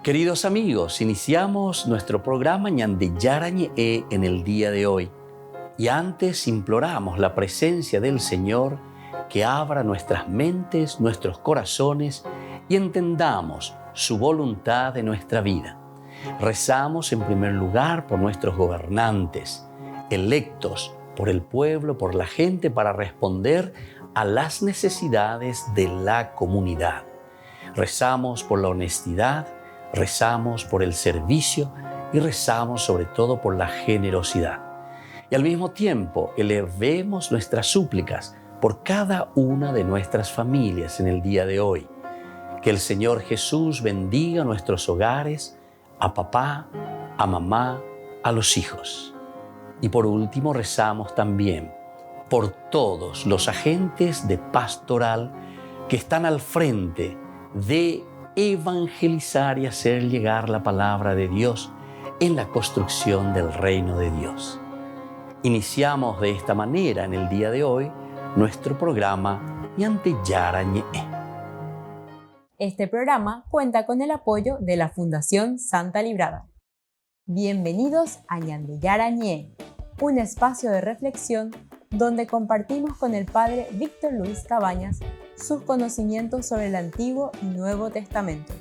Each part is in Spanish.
Queridos amigos, iniciamos nuestro programa Ñande Yarañe en el día de hoy. Y antes imploramos la presencia del Señor que abra nuestras mentes, nuestros corazones y entendamos su voluntad en nuestra vida. Rezamos en primer lugar por nuestros gobernantes, electos por el pueblo, por la gente, para responder a las necesidades de la comunidad. Rezamos por la honestidad, rezamos por el servicio y rezamos sobre todo por la generosidad. Y al mismo tiempo elevemos nuestras súplicas por cada una de nuestras familias en el día de hoy. Que el Señor Jesús bendiga nuestros hogares, a papá, a mamá, a los hijos. Y por último rezamos también por todos los agentes de pastoral que están al frente de evangelizar y hacer llegar la palabra de Dios en la construcción del reino de Dios. Iniciamos de esta manera en el día de hoy nuestro programa Ñande Yarañe. Este programa cuenta con el apoyo de la Fundación Santa Librada. Bienvenidos a Ñande Yarañe, un espacio de reflexión donde compartimos con el Padre Víctor Luis Cabañas sus conocimientos sobre el Antiguo y Nuevo Testamento.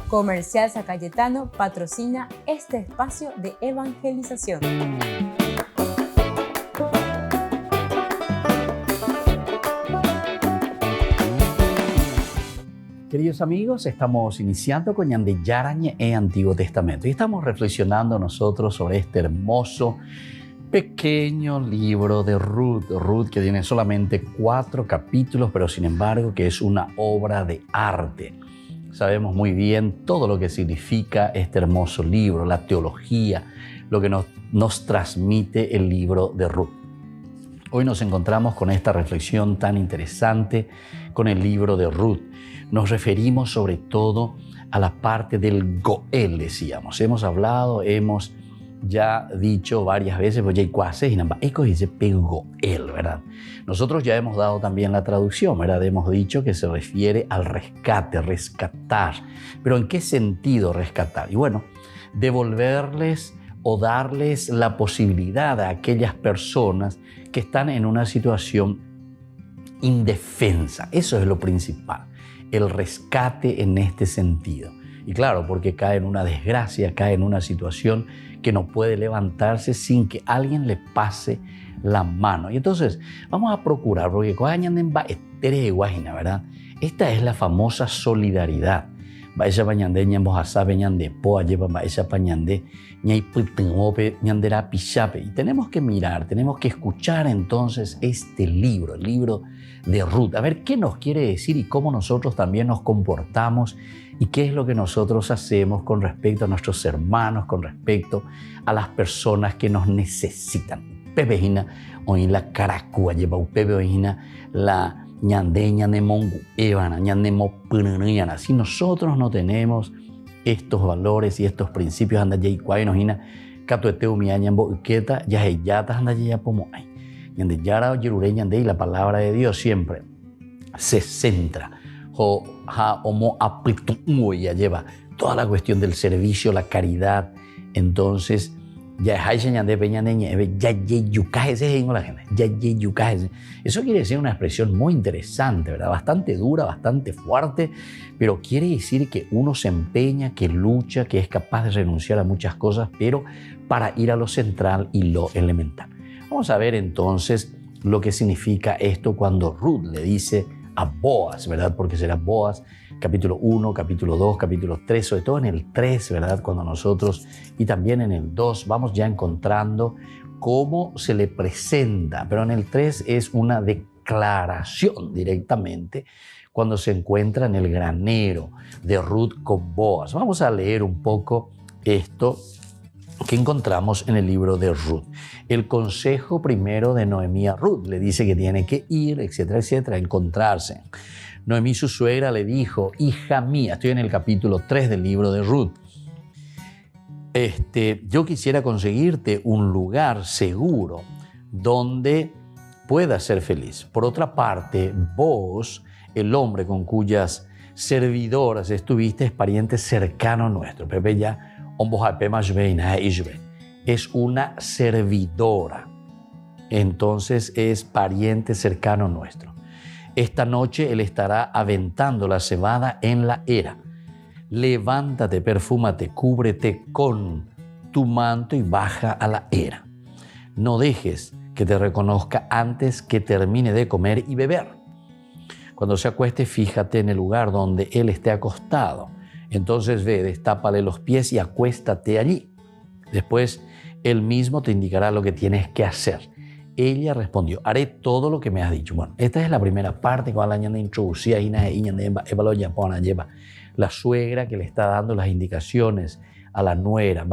Comercial San Cayetano patrocina este espacio de evangelización. Queridos amigos, estamos iniciando con Ñande Yarañe Antiguo Testamento y estamos reflexionando nosotros sobre este hermoso, pequeño libro de Ruth, que tiene solamente 4 capítulos, pero sin embargo que es una obra de arte. Sabemos muy bien todo lo que significa este hermoso libro, la teología, lo que nos transmite el libro de Ruth. Hoy nos encontramos con esta reflexión tan interesante con el libro de Ruth. Nos referimos sobre todo a la parte del Goel, decíamos. Hemos hablado, hemos ya dicho varias veces, ¿verdad? Nosotros ya hemos dado también la traducción, ¿verdad? Hemos dicho que se refiere al rescate, rescatar. ¿Pero en qué sentido rescatar? Y bueno, devolverles o darles la posibilidad a aquellas personas que están en una situación indefensa. Eso es lo principal, el rescate en este sentido. Y claro, porque cae en una desgracia, cae en una situación que no puede levantarse sin que alguien le pase la mano. Y entonces vamos a procurar, porque ¿verdad? Esta es la famosa solidaridad. Y tenemos que mirar, tenemos que escuchar entonces este libro, el libro de Ruth, a ver qué nos quiere decir y cómo nosotros también nos comportamos y qué es lo que nosotros hacemos con respecto a nuestros hermanos, con respecto a las personas que nos necesitan. Pepejina, hoy la caracua lleva upepejina la ñande mongu evana ñande mopunana. Si nosotros no tenemos estos valores y estos principios, anda ya igual nos ina catueteu miañambo uqueta ya heyata anda ya como ay ñande yara yerure ñande, y la palabra de Dios siempre se centra o ha homo apitu ya lleva toda la cuestión del servicio, la caridad. Entonces eso quiere decir una expresión muy interesante, ¿verdad? Bastante dura, bastante fuerte, pero quiere decir que uno se empeña, que lucha, que es capaz de renunciar a muchas cosas, pero para ir a lo central y lo elemental. Vamos a ver entonces lo que significa esto cuando Ruth le dice a Boaz, ¿verdad? Porque será Boaz, capítulo 1, capítulo 2, capítulo 3, sobre todo en el 3, ¿verdad? Cuando nosotros, y también en el 2, vamos ya encontrando cómo se le presenta, pero en el 3 es una declaración directamente cuando se encuentra en el granero de Ruth con Boaz. Vamos a leer un poco esto que encontramos en el libro de Ruth. El consejo primero de Noemí a Ruth, le dice que tiene que ir, etcétera, etcétera, a encontrarse. Noemí, su suegra, le dijo: hija mía, estoy en el capítulo 3 del libro de Ruth, yo quisiera conseguirte un lugar seguro donde pueda ser feliz. Por otra parte, vos, el hombre con cuyas servidoras estuviste, es pariente cercano nuestro. Pepe ya, es una servidora. Entonces es pariente cercano nuestro. Esta noche él estará aventando la cebada en la era. Levántate, perfúmate, cúbrete con tu manto y baja a la era. No dejes que te reconozca antes que termine de comer y beber. Cuando se acueste, fíjate en el lugar donde él esté acostado. Entonces ve, destápale los pies y acuéstate allí. Después, él mismo te indicará lo que tienes que hacer. Ella respondió, haré todo lo que me has dicho. Bueno, esta es la primera parte con la ñanda introducida la suegra que le está dando las indicaciones a la nuera.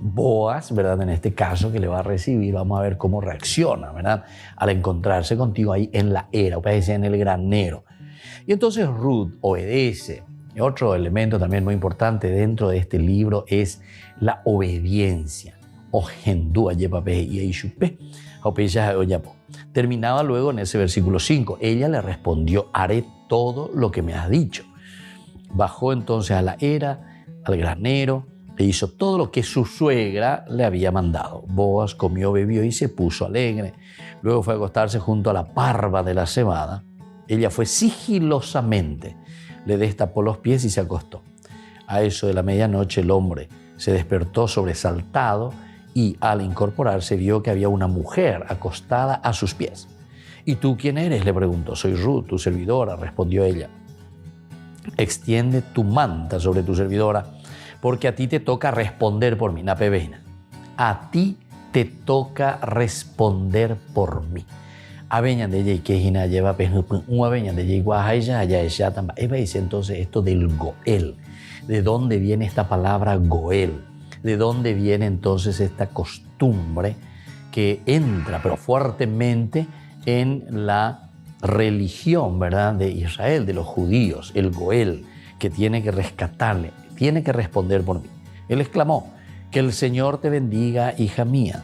Boaz, ¿verdad? En este caso que le va a recibir, vamos a ver cómo reacciona, ¿verdad? Al encontrarse contigo ahí en la era, en el granero. Y entonces Ruth obedece. Y otro elemento también muy importante dentro de este libro es la obediencia. Terminaba luego en ese versículo 5. Ella le respondió, haré todo lo que me has dicho. Bajó entonces a la era, al granero, e hizo todo lo que su suegra le había mandado. Boaz comió, bebió y se puso alegre. Luego fue a acostarse junto a la parva de la cebada. Ella fue sigilosamente, le destapó los pies y se acostó. A eso de la medianoche el hombre se despertó sobresaltado y al incorporarse vio que había una mujer acostada a sus pies. ¿Y tú quién eres?, le preguntó. Soy Ruth, tu servidora, respondió ella. Extiende tu manta sobre tu servidora, porque a ti te toca responder por mí. A ti te toca responder por mí. Entonces esto del Goel. ¿De dónde viene esta palabra Goel? ¿De dónde viene entonces esta costumbre que entra, pero fuertemente, en la religión, ¿verdad?, de Israel, de los judíos? El Goel, que tiene que rescatarle, tiene que responder por mí. Él exclamó, que el Señor te bendiga, hija mía.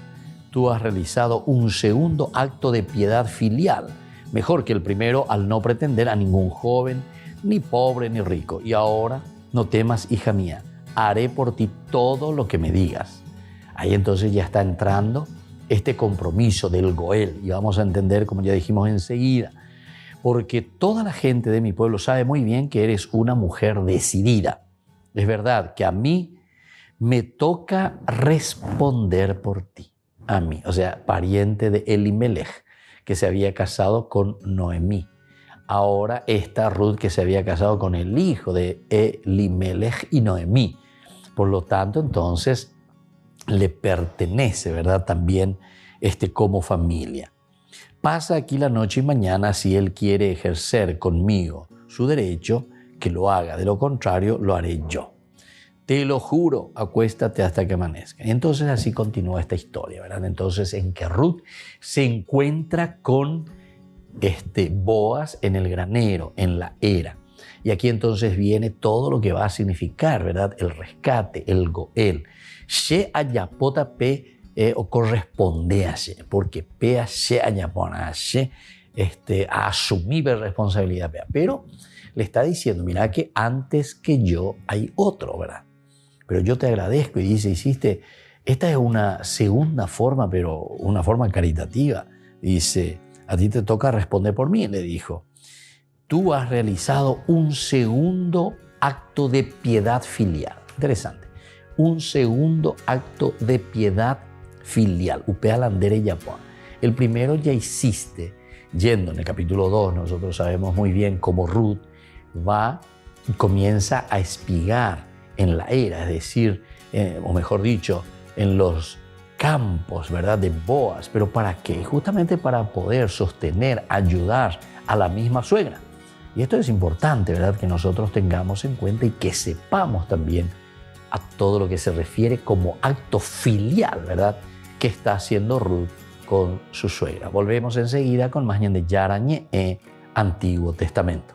Tú has realizado un segundo acto de piedad filial, mejor que el primero al no pretender a ningún joven, ni pobre ni rico. Y ahora no temas, hija mía, haré por ti todo lo que me digas. Ahí entonces ya está entrando este compromiso del Goel, y vamos a entender, como ya dijimos enseguida, porque toda la gente de mi pueblo sabe muy bien que eres una mujer decidida. Es verdad que a mí me toca responder por ti. A mí, o sea, pariente de Elimelech, que se había casado con Noemí. Ahora esta Ruth, que se había casado con el hijo de Elimelech y Noemí. Por lo tanto, entonces, le pertenece, ¿verdad?, también como familia. Pasa aquí la noche y mañana, si él quiere ejercer conmigo su derecho, que lo haga. De lo contrario, lo haré yo. Te lo juro, acuéstate hasta que amanezca. Entonces así continúa esta historia, ¿verdad? Entonces en que Ruth se encuentra con Boaz en el granero, en la era. Y aquí entonces viene todo lo que va a significar, ¿verdad?, el rescate, el Goel. She ayapota pe o corresponde a she, porque pe a she ayapona, a she a asumir responsabilidad. Pero le está diciendo, mira que antes que yo hay otro, ¿verdad? Pero yo te agradezco, y dice, esta es una segunda forma, pero una forma caritativa. Dice, a ti te toca responder por mí, le dijo. Tú has realizado un segundo acto de piedad filial. Interesante. Un segundo acto de piedad filial. El primero ya hiciste, yendo en el capítulo 2, nosotros sabemos muy bien cómo Ruth va y comienza a espigar en la era, es decir, o mejor dicho, en los campos, ¿verdad?, de Boaz. ¿Pero para qué? Justamente para poder sostener, ayudar a la misma suegra. Y esto es importante, ¿verdad?, que nosotros tengamos en cuenta y que sepamos también a todo lo que se refiere como acto filial, ¿verdad?, que está haciendo Ruth con su suegra. Volvemos enseguida con más de Yarañe Antiguo Testamento.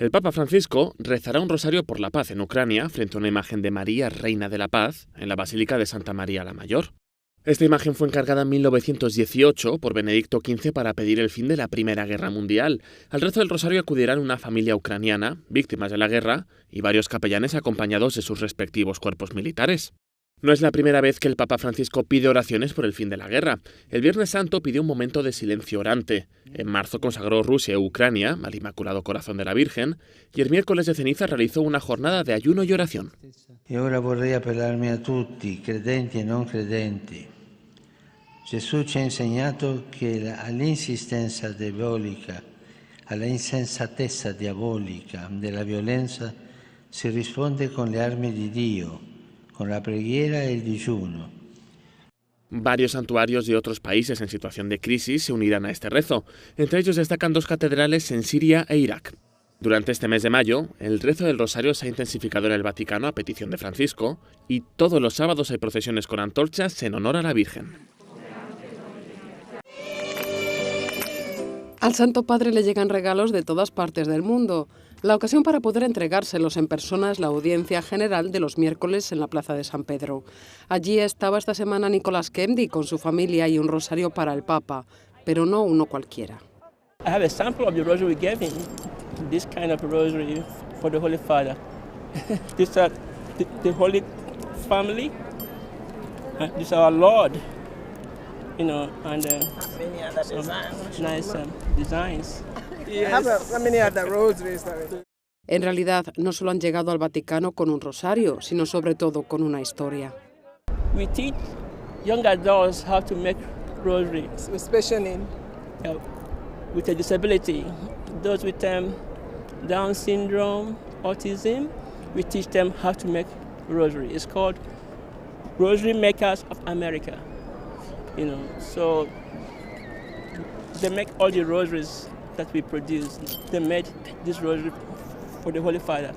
El Papa Francisco rezará un rosario por la paz en Ucrania frente a una imagen de María, Reina de la Paz, en la Basílica de Santa María la Mayor. Esta imagen fue encargada en 1918 por Benedicto XV para pedir el fin de la Primera Guerra Mundial. Al rezo del rosario acudirán una familia ucraniana, víctimas de la guerra, y varios capellanes acompañados de sus respectivos cuerpos militares. No es la primera vez que el Papa Francisco pide oraciones por el fin de la guerra. El Viernes Santo pidió un momento de silencio orante. En marzo consagró Rusia y Ucrania al Inmaculado Corazón de la Virgen y el miércoles de ceniza realizó una jornada de ayuno y oración. E ora vorrei appellarmi a tutti, credenti e non credenti. Gesù ci ha insegnato che all'insistenza diabolica, alla insensatezza diabolica della violenza si risponde con le armi di Dio, con la preghiera e il digiuno. Varios santuarios de otros países en situación de crisis se unirán a este rezo. Entre ellos destacan 2 catedrales en Siria e Irak. Durante este mes de mayo, el rezo del rosario se ha intensificado en el Vaticano a petición de Francisco y todos los sábados hay procesiones con antorchas en honor a la Virgen. Al Santo Padre le llegan regalos de todas partes del mundo. La ocasión para poder entregárselos en persona es la audiencia general de los miércoles en la Plaza de San Pedro. Allí estaba esta semana Nicolás Kendi con su familia y un rosario para el Papa, pero no uno cualquiera. I have a sample of the rosary we gave him. This kind of rosary for the Holy Father. These are the Holy Family. This is our Lord. You know, and many other designs. Nice designs. Yes. Many other rosaries. En realidad, no solo han llegado al Vaticano con un rosario, sino sobre todo con una historia. We teach young adults how to make rosaries. Especially With a disability, those with Down syndrome, autism, we teach them how to make rosary. It's called Rosary Makers of America. You know, so they make all the rosaries that we produce. They made this rosary for the Holy Father.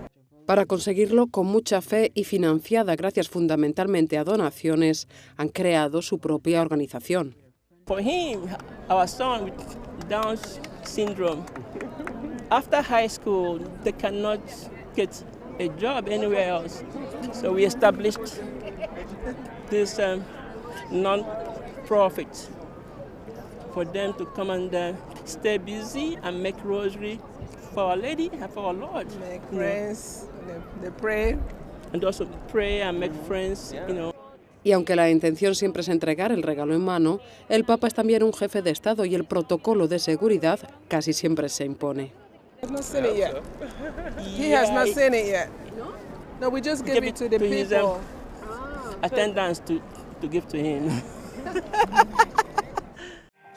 Para conseguirlo, con mucha fe y financiada gracias fundamentalmente a donaciones, han creado su propia organización. For him, our son with Down syndrome, after high school, they cannot get a job anywhere else. So we established this non-profit for them to come and stay busy and make rosary for Our Lady and for our Lord. Make friends, they pray. And also pray and make friends, you know. Y aunque la intención siempre es entregar el regalo en mano, el Papa es también un jefe de Estado y el protocolo de seguridad casi siempre se impone. He has not seen it yet. He has not seen it yet. No, we just give it to the people. Attendants to give to him.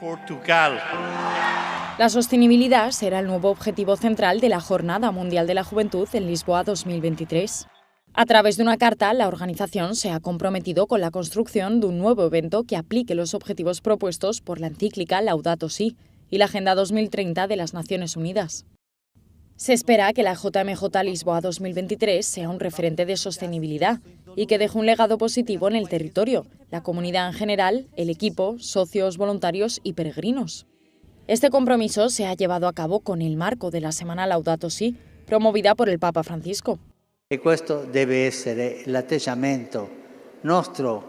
Portugal. La sostenibilidad será el nuevo objetivo central de la Jornada Mundial de la Juventud en Lisboa 2023. A través de una carta, la organización se ha comprometido con la construcción de un nuevo evento que aplique los objetivos propuestos por la encíclica Laudato Si y la Agenda 2030 de las Naciones Unidas. Se espera que la JMJ Lisboa 2023 sea un referente de sostenibilidad y que deje un legado positivo en el territorio, la comunidad en general, el equipo, socios, voluntarios y peregrinos. Este compromiso se ha llevado a cabo con el marco de la Semana Laudato Si, promovida por el Papa Francisco. E questo deve essere l'atteggiamento nostro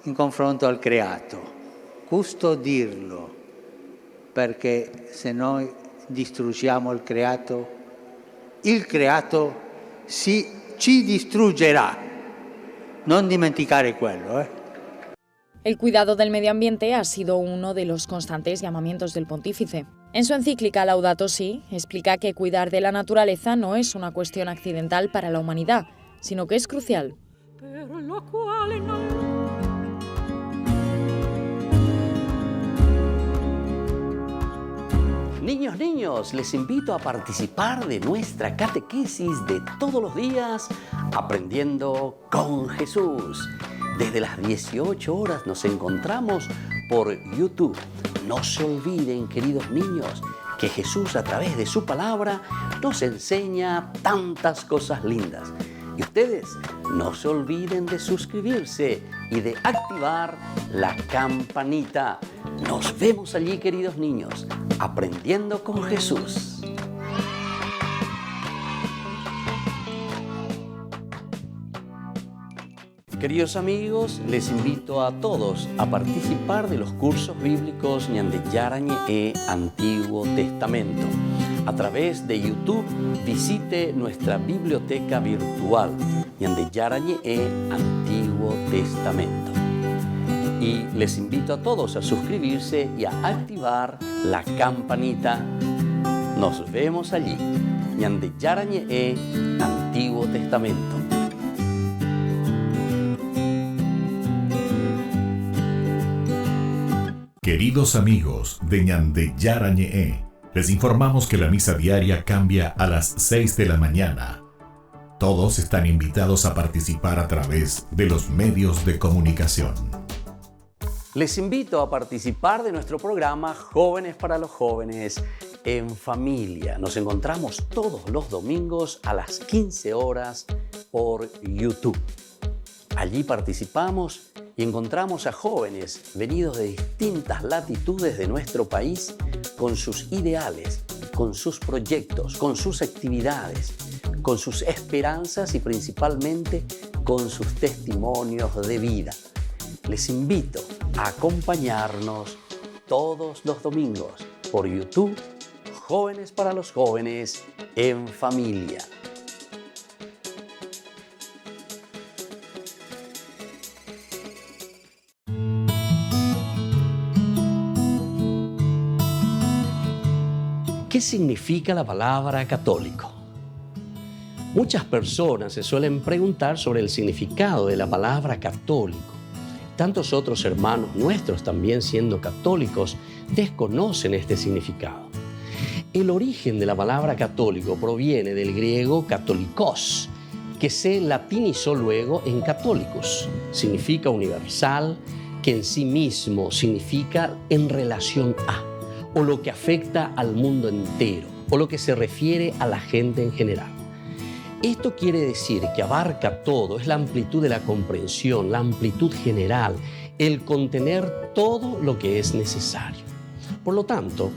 in confronto al creato, custodirlo, perché se noi distruggiamo il creato ci distruggerà. Non dimenticare quello, El cuidado del medio ambiente ha sido uno de los constantes llamamientos del pontífice. En su encíclica Laudato Si, explica que cuidar de la naturaleza no es una cuestión accidental para la humanidad, sino que es crucial. Niños, les invito a participar de nuestra catequesis de todos los días, Aprendiendo con Jesús. Desde las 18 horas nos encontramos por YouTube. No se olviden, queridos niños, que Jesús a través de su palabra nos enseña tantas cosas lindas. Y ustedes no se olviden de suscribirse y de activar la campanita. Nos vemos allí, queridos niños, Aprendiendo con Jesús. Queridos amigos, les invito a todos a participar de los cursos bíblicos Ñande Yarañe e Antiguo Testamento. A través de YouTube visite nuestra biblioteca virtual Ñande Yarañe e Antiguo Testamento. Y les invito a todos a suscribirse y a activar la campanita. Nos vemos allí. Ñande Yarañe e Antiguo Testamento. Queridos amigos de Ñande Yarañe, les informamos que la misa diaria cambia a las 6 de la mañana. Todos están invitados a participar a través de los medios de comunicación. Les invito a participar de nuestro programa Jóvenes para los Jóvenes en Familia. Nos encontramos todos los domingos a las 15 horas por YouTube. Allí participamos y encontramos a jóvenes venidos de distintas latitudes de nuestro país con sus ideales, con sus proyectos, con sus actividades, con sus esperanzas y principalmente con sus testimonios de vida. Les invito a acompañarnos todos los domingos por YouTube, Jóvenes para los Jóvenes en Familia. ¿Qué significa la palabra católico? Muchas personas se suelen preguntar sobre el significado de la palabra católico. Tantos otros hermanos nuestros, también siendo católicos, desconocen este significado. El origen de la palabra católico proviene del griego katolikos, que se latinizó luego en católicos. Significa universal, que en sí mismo significa en relación a, o lo que afecta al mundo entero, o lo que se refiere a la gente en general. Esto quiere decir que abarca todo, es la amplitud de la comprensión, la amplitud general, el contener todo lo que es necesario. Por lo tanto,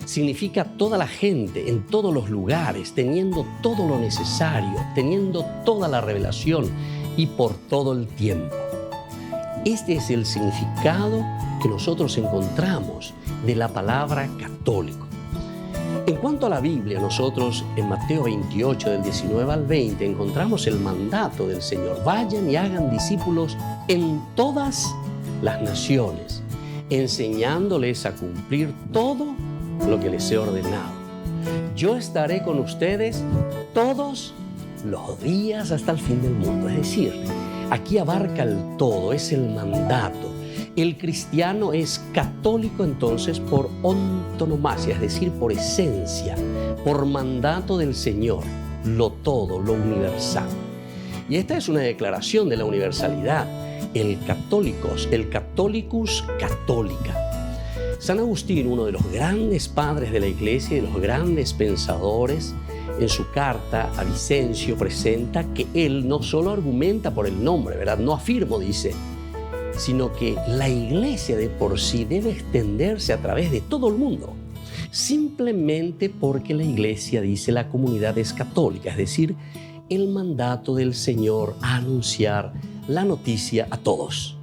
significa toda la gente en todos los lugares, teniendo todo lo necesario, teniendo toda la revelación y por todo el tiempo. Este es el significado que nosotros encontramos de la palabra católico. En cuanto a la Biblia, nosotros en Mateo 28, del 19 al 20, encontramos el mandato del Señor. Vayan y hagan discípulos en todas las naciones, enseñándoles a cumplir todo lo que les he ordenado. Yo estaré con ustedes todos los días hasta el fin del mundo. Es decir, aquí abarca el todo, es el mandato. El cristiano es católico entonces por antonomasia, es decir, por esencia, por mandato del Señor, lo todo, lo universal. Y esta es una declaración de la universalidad, el catholicus católica. San Agustín, uno de los grandes padres de la Iglesia y de los grandes pensadores, en su carta a Vicencio presenta que él no solo argumenta por el nombre, ¿verdad? No afirmo, dice, sino que la Iglesia de por sí debe extenderse a través de todo el mundo, simplemente porque la Iglesia, dice, la comunidad es católica, es decir, el mandato del Señor a anunciar la noticia a todos.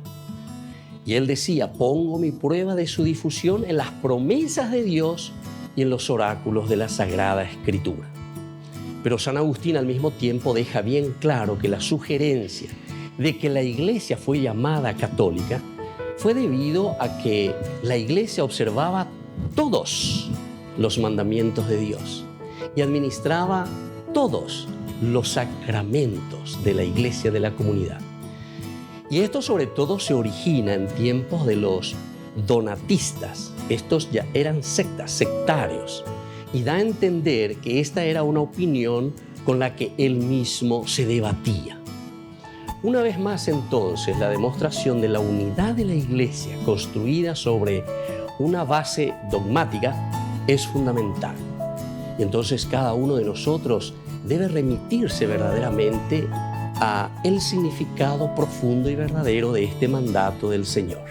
Y él decía, pongo mi prueba de su difusión en las promesas de Dios y en los oráculos de la Sagrada Escritura. Pero San Agustín al mismo tiempo deja bien claro que la sugerencia de que la Iglesia fue llamada católica fue debido a que la Iglesia observaba todos los mandamientos de Dios y administraba todos los sacramentos de la Iglesia de la comunidad. Y esto sobre todo se origina en tiempos de los donatistas. Estos ya eran sectarios, y da a entender que esta era una opinión con la que él mismo se debatía. Una vez más entonces, la demostración de la unidad de la Iglesia construida sobre una base dogmática es fundamental. Y entonces cada uno de nosotros debe remitirse verdaderamente a el significado profundo y verdadero de este mandato del Señor.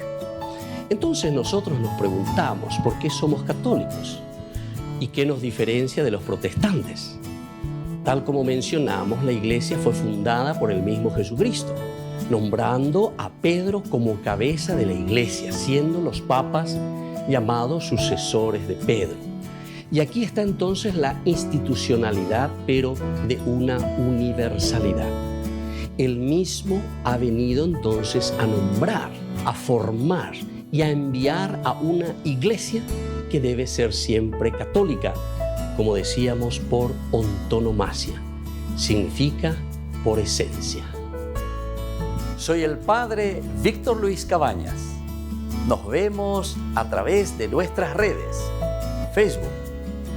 Entonces nosotros nos preguntamos por qué somos católicos y qué nos diferencia de los protestantes. Tal como mencionamos, la Iglesia fue fundada por el mismo Jesucristo. nombrando a Pedro como cabeza de la iglesia, siendo los papas llamados sucesores de Pedro. Y aquí está entonces la institucionalidad, pero de una universalidad. Él mismo ha venido entonces a nombrar, a formar y a enviar a una iglesia que debe ser siempre católica, como decíamos, por antonomasia. Significa por esencia. Soy el Padre Víctor Luis Cabañas. Nos vemos a través de nuestras redes, Facebook,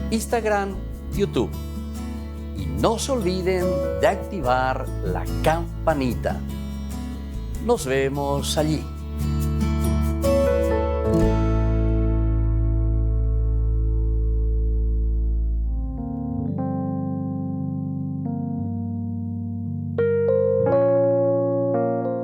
Instagram, YouTube. Y no se olviden de activar la campanita. Nos vemos allí.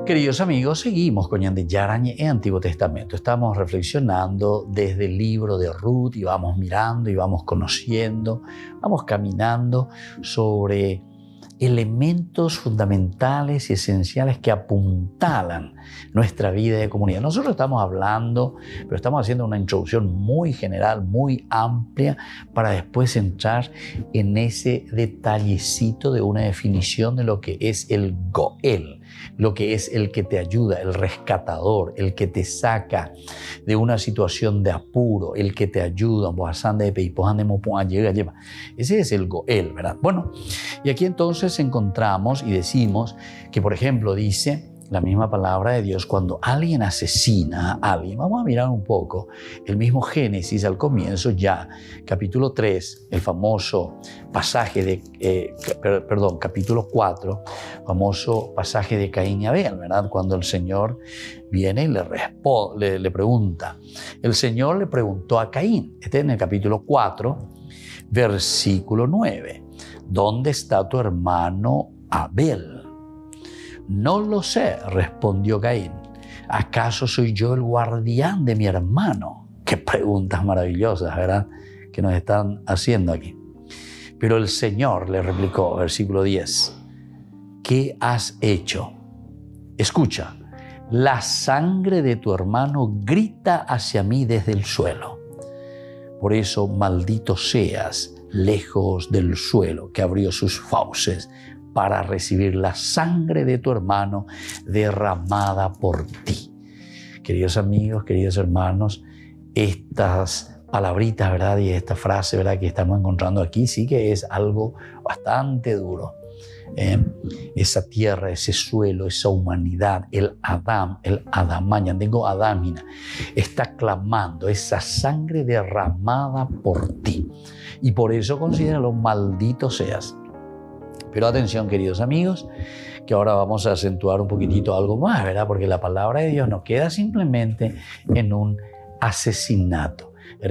Queridos amigos, seguimos con Ñande Yarañe en Antiguo Testamento. Estamos reflexionando desde el libro de Ruth y vamos mirando y vamos conociendo, vamos caminando sobre elementos fundamentales y esenciales que apuntalan nuestra vida de comunidad. Nosotros estamos hablando, pero estamos haciendo una introducción muy general, muy amplia, para después entrar en ese detallecito de una definición de lo que es el Goel, lo que es el que te ayuda, el rescatador, el que te saca de una situación de apuro, el que te ayuda. Ese es el Goel, ¿verdad? Bueno, y aquí entonces encontramos y decimos que, por ejemplo, dice la misma palabra de Dios, cuando alguien asesina a alguien. Vamos a mirar un poco el mismo Génesis al comienzo, ya capítulo 3, el famoso pasaje de, capítulo 4, famoso pasaje de Caín y Abel, ¿verdad? Cuando el Señor viene y le pregunta. El Señor le preguntó a Caín, en el capítulo 4, versículo 9, ¿dónde está tu hermano Abel? No lo sé, respondió Caín. ¿Acaso soy yo el guardián de mi hermano? Qué preguntas maravillosas, ¿verdad?, que nos están haciendo aquí. Pero el Señor le replicó, versículo 10, ¿qué has hecho? Escucha, la sangre de tu hermano grita hacia mí desde el suelo. Por eso, maldito seas, lejos del suelo, que abrió sus fauces para recibir la sangre de tu hermano derramada por ti. Queridos amigos, queridos hermanos, estas palabritas, ¿verdad?, y esta frase, ¿verdad?, que estamos encontrando aquí, sí que es algo bastante duro. Esa tierra, ese suelo, esa humanidad, el Adán, el Adamaña, tengo Adámina, está clamando esa sangre derramada por ti. Y por eso considéralo, maldito seas. Pero atención, queridos amigos, que ahora vamos a acentuar un poquitito algo más, ¿verdad? Porque la palabra de Dios no queda simplemente en un asesinato. De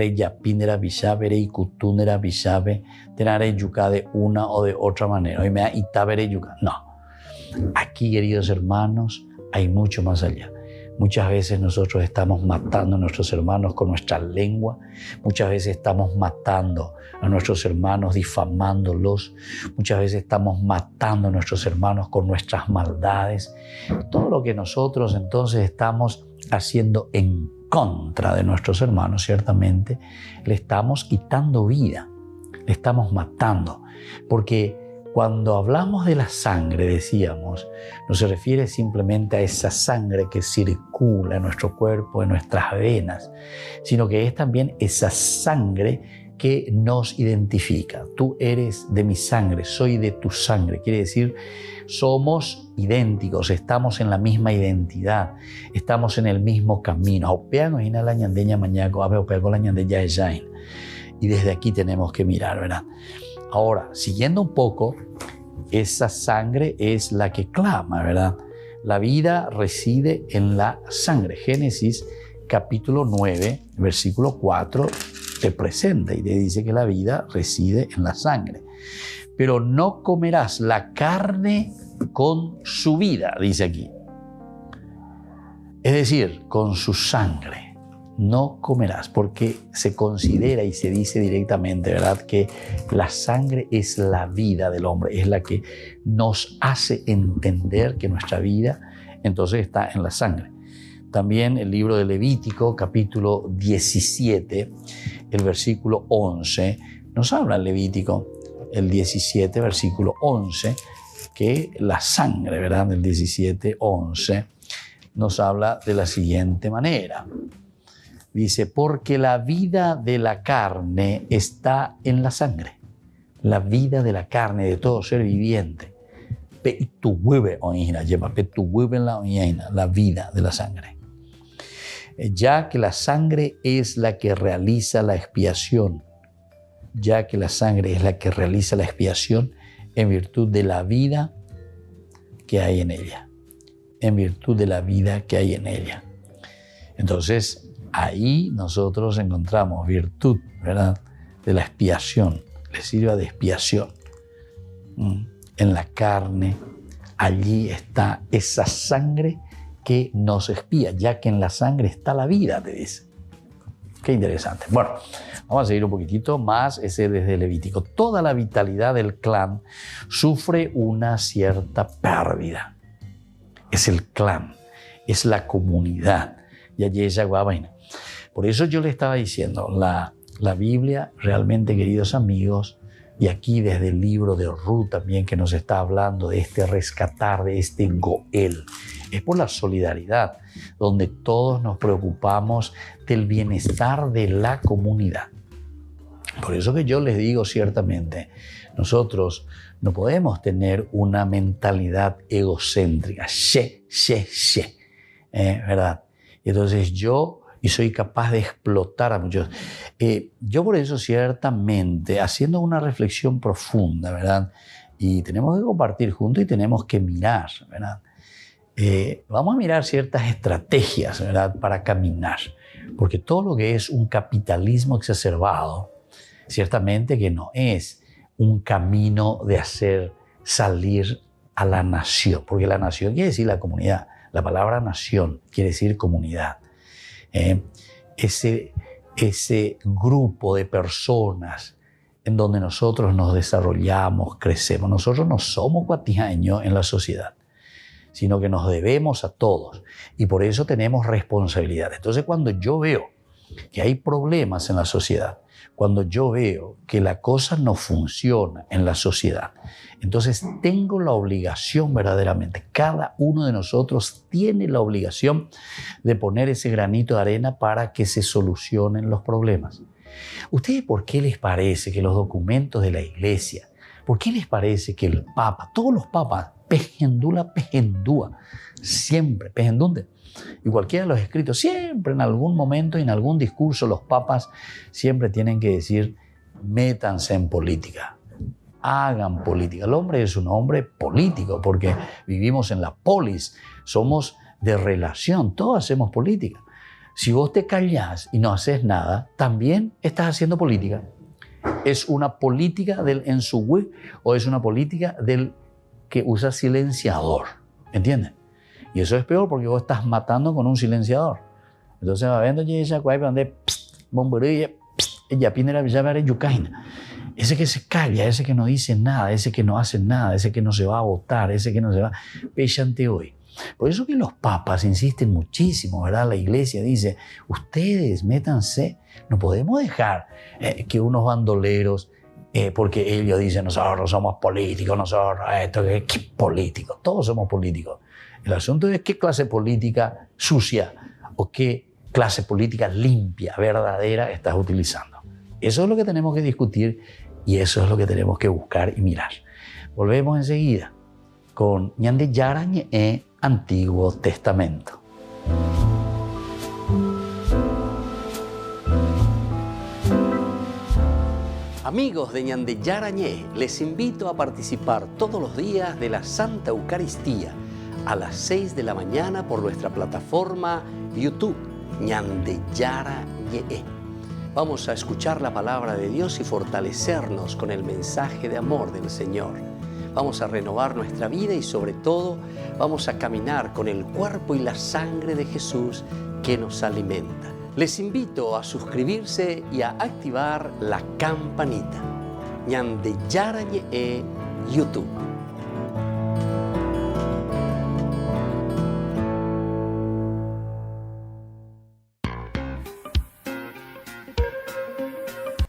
una o de otra manera. No. Aquí, queridos hermanos, hay mucho más allá. Muchas veces nosotros estamos matando a nuestros hermanos con nuestra lengua. Muchas veces estamos matando a nuestros hermanos difamándolos. Muchas veces estamos matando a nuestros hermanos con nuestras maldades. Todo lo que nosotros entonces estamos haciendo en contra de nuestros hermanos, ciertamente, le estamos quitando vida, le estamos matando. Porque cuando hablamos de la sangre, decíamos, no se refiere simplemente a esa sangre que circula en nuestro cuerpo, en nuestras venas, sino que es también esa sangre que nos identifica. Tú eres de mi sangre, soy de tu sangre. Quiere decir, somos idénticos, estamos en la misma identidad, estamos en el mismo camino. Y desde aquí tenemos que mirar, ¿verdad? Ahora, siguiendo un poco, esa sangre es la que clama, ¿verdad? La vida reside en la sangre. Génesis capítulo 9, versículo 4, te presenta y te dice que la vida reside en la sangre. Pero no comerás la carne con su vida, dice aquí. Es decir, con su sangre. No comerás, porque se considera y se dice directamente, ¿verdad?, que la sangre es la vida del hombre, es la que nos hace entender que nuestra vida entonces está en la sangre. También el libro de Levítico, capítulo 17, el versículo 11, nos habla en Levítico, el 17, versículo 11, que la sangre, ¿verdad? Del 17, 11, nos habla de la siguiente manera. Dice, porque la vida de la carne está en la sangre. La vida de la carne, de todo ser viviente. La vida de la sangre. Ya que la sangre es la que realiza la expiación. Ya que la sangre es la que realiza la expiación en virtud de la vida que hay en ella. En virtud de la vida que hay en ella. Entonces, ahí nosotros encontramos virtud, ¿verdad?, de la expiación. Le sirva de expiación. En la carne, allí está esa sangre que nos expía, ya que en la sangre está la vida, te dice. Qué interesante. Bueno, vamos a seguir un poquitito más, ese desde Levítico. Toda la vitalidad del clan sufre una cierta pérdida. Es el clan, es la comunidad. Y allí ella guabaina. Por eso yo le estaba diciendo, la Biblia realmente, queridos amigos, y aquí desde el libro de Ruth también que nos está hablando de este rescatar, de este Goel, es por la solidaridad, donde todos nos preocupamos del bienestar de la comunidad. Por eso que yo les digo ciertamente, nosotros no podemos tener una mentalidad egocéntrica, ¿verdad? Entonces y soy capaz de explotar a muchos. Yo por eso ciertamente, haciendo una reflexión profunda, ¿verdad? Y tenemos que compartir juntos y tenemos que mirar, ¿verdad? Vamos a mirar ciertas estrategias, ¿verdad?, para caminar. Porque todo lo que es un capitalismo exacerbado, ciertamente que no es un camino de hacer salir a la nación. Porque la nación quiere decir la comunidad. La palabra nación quiere decir comunidad. Ese grupo de personas en donde nosotros nos desarrollamos, crecemos. Nosotros no somos guatijaños en la sociedad, sino que nos debemos a todos y por eso tenemos responsabilidad. Entonces, cuando yo veo que hay problemas en la sociedad, cuando yo veo que la cosa no funciona en la sociedad, entonces tengo la obligación verdaderamente, cada uno de nosotros tiene la obligación de poner ese granito de arena para que se solucionen los problemas. ¿Ustedes por qué les parece que los documentos de la iglesia, por qué les parece que el Papa, todos los papas, pejendúa, siempre, pejendunde, y cualquiera de los escritos, siempre en algún momento y en algún discurso los papas siempre tienen que decir, métanse en política, hagan política. El hombre es un hombre político porque vivimos en la polis, somos de relación, todos hacemos política. Si vos te callás y no haces nada, también estás haciendo política. ¿Es una política del ensugüe o es una política del que usa silenciador? ¿Entienden? Y eso es peor porque vos estás matando con un silenciador. Entonces va viendo esa cueva donde ella pinera yucaina. Ese que se calla, ese que no dice nada, ese que no hace nada, ese que no se va a votar, ese que no se va, pechante hoy. Por eso que los papas insisten muchísimo, ¿verdad? La iglesia dice, ustedes métanse, no podemos dejar que unos bandoleros, porque ellos dicen, nosotros somos políticos, nosotros esto, ¿qué políticos? Todos somos políticos. El asunto es qué clase política sucia o qué clase política limpia, verdadera estás utilizando. Eso es lo que tenemos que discutir y eso es lo que tenemos que buscar y mirar. Volvemos enseguida con Ñande Yarañe e Antiguo Testamento. Amigos de Ñande Yarañe, les invito a participar todos los días de la Santa Eucaristía a las 6 de la mañana por nuestra plataforma YouTube, Ñande Yarañe. Vamos a escuchar la palabra de Dios y fortalecernos con el mensaje de amor del Señor. Vamos a renovar nuestra vida y sobre todo vamos a caminar con el cuerpo y la sangre de Jesús que nos alimenta. Les invito a suscribirse y a activar la campanita. Ñande Yarañe YouTube.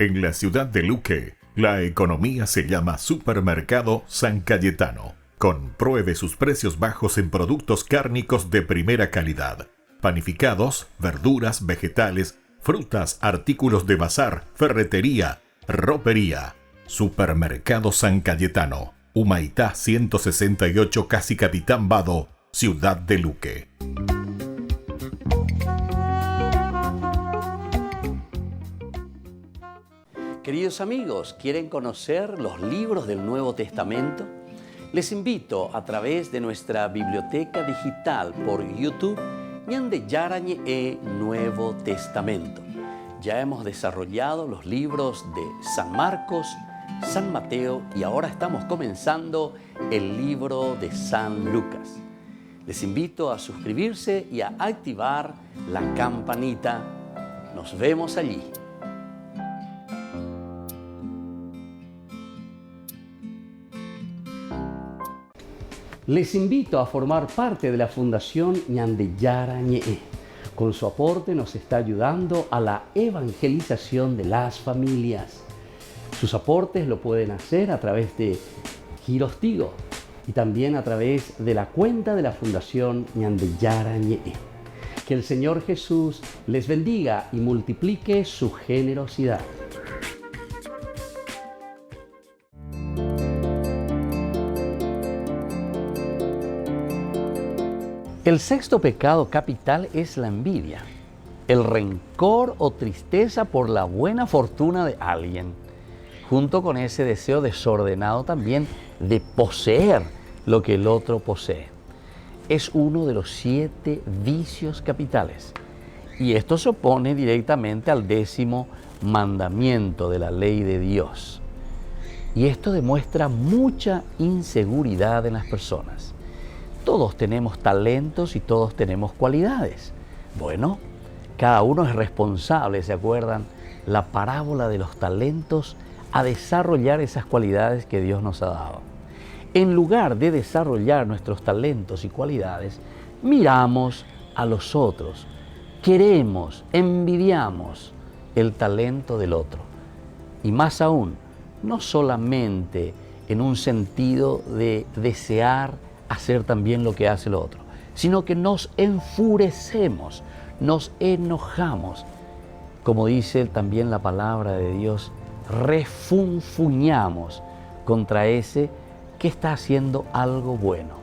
En la ciudad de Luque, la economía se llama Supermercado San Cayetano. Compruebe sus precios bajos en productos cárnicos de primera calidad. Panificados, verduras, vegetales, frutas, artículos de bazar, ferretería, ropería. Supermercado San Cayetano, Humaitá 168, Casi Capitán Vado, ciudad de Luque. Queridos amigos, ¿quieren conocer los libros del Nuevo Testamento? Les invito a través de nuestra biblioteca digital por YouTube, Ñande Yarañe e Nuevo Testamento. Ya hemos desarrollado los libros de San Marcos, San Mateo y ahora estamos comenzando el libro de San Lucas. Les invito a suscribirse y a activar la campanita. Nos vemos allí. Les invito a formar parte de la Fundación Ñande Yarañe. Con su aporte nos está ayudando a la evangelización de las familias. Sus aportes lo pueden hacer a través de Giros Tigo y también a través de la cuenta de la Fundación Ñande Yarañe. Que el Señor Jesús les bendiga y multiplique su generosidad. El sexto pecado capital es la envidia, el rencor o tristeza por la buena fortuna de alguien, junto con ese deseo desordenado también de poseer lo que el otro posee. Es uno de los 7 vicios capitales y esto se opone directamente al 10º mandamiento de la ley de Dios. Y esto demuestra mucha inseguridad en las personas. Todos tenemos talentos y todos tenemos cualidades. Bueno, cada uno es responsable, ¿se acuerdan? La parábola de los talentos a desarrollar esas cualidades que Dios nos ha dado. En lugar de desarrollar nuestros talentos y cualidades, miramos a los otros, queremos, envidiamos el talento del otro. Y más aún, no solamente en un sentido de desear hacer también lo que hace el otro, sino que nos enfurecemos, nos enojamos. Como dice también la palabra de Dios, refunfuñamos contra ese que está haciendo algo bueno.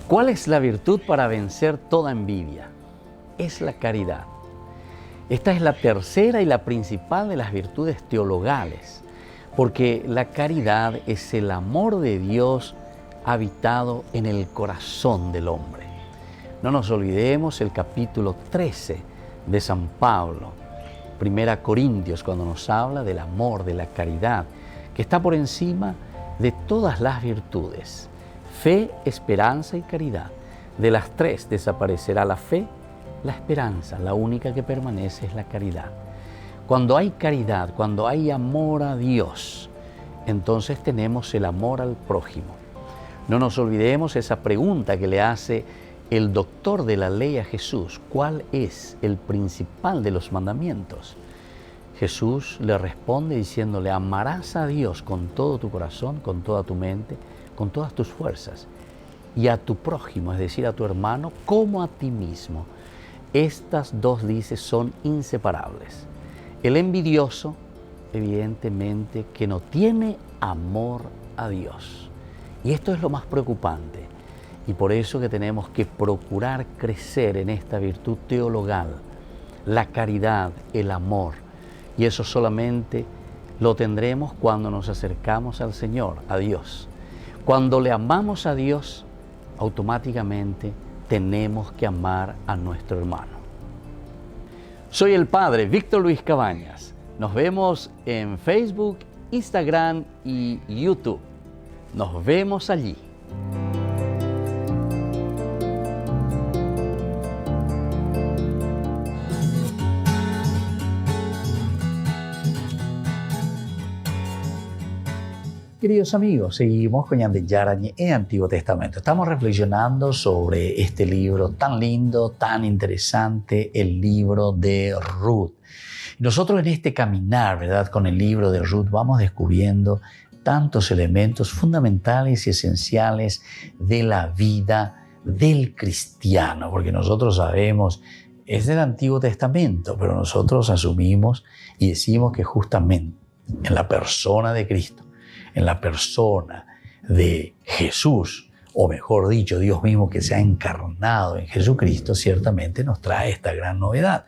¿Cuál es la virtud para vencer toda envidia? Es la caridad. Esta es la tercera y la principal de las virtudes teologales, porque la caridad es el amor de Dios habitado en el corazón del hombre. No nos olvidemos el capítulo 13 de San Pablo, 1 Corintios, cuando nos habla del amor, de la caridad, que está por encima de todas las virtudes. Fe, esperanza y caridad. De las 3 desaparecerá la fe, la esperanza, la única que permanece es la caridad. Cuando hay caridad, cuando hay amor a Dios, entonces tenemos el amor al prójimo. No nos olvidemos esa pregunta que le hace el doctor de la ley a Jesús. ¿Cuál es el principal de los mandamientos? Jesús le responde diciéndole, amarás a Dios con todo tu corazón, con toda tu mente, con todas tus fuerzas, y a tu prójimo, es decir, a tu hermano, como a ti mismo. Estas 2, dice, son inseparables. El envidioso, evidentemente, que no tiene amor a Dios. Y esto es lo más preocupante. Y por eso que tenemos que procurar crecer en esta virtud teologal, la caridad, el amor. Y eso solamente lo tendremos cuando nos acercamos al Señor, a Dios. Cuando le amamos a Dios, automáticamente tenemos que amar a nuestro hermano. Soy el Padre Víctor Luis Cabañas. Nos vemos en Facebook, Instagram y YouTube. Nos vemos allí. Queridos amigos, seguimos con Ñande Yarañe en Antiguo Testamento. Estamos reflexionando sobre este libro tan lindo, tan interesante, el libro de Ruth. Nosotros en este caminar, ¿verdad?, con el libro de Ruth vamos descubriendo tantos elementos fundamentales y esenciales de la vida del cristiano, porque nosotros sabemos, es del Antiguo Testamento, pero nosotros asumimos y decimos que justamente en la persona de Cristo, en la persona de Jesús, o mejor dicho, Dios mismo que se ha encarnado en Jesucristo, ciertamente nos trae esta gran novedad.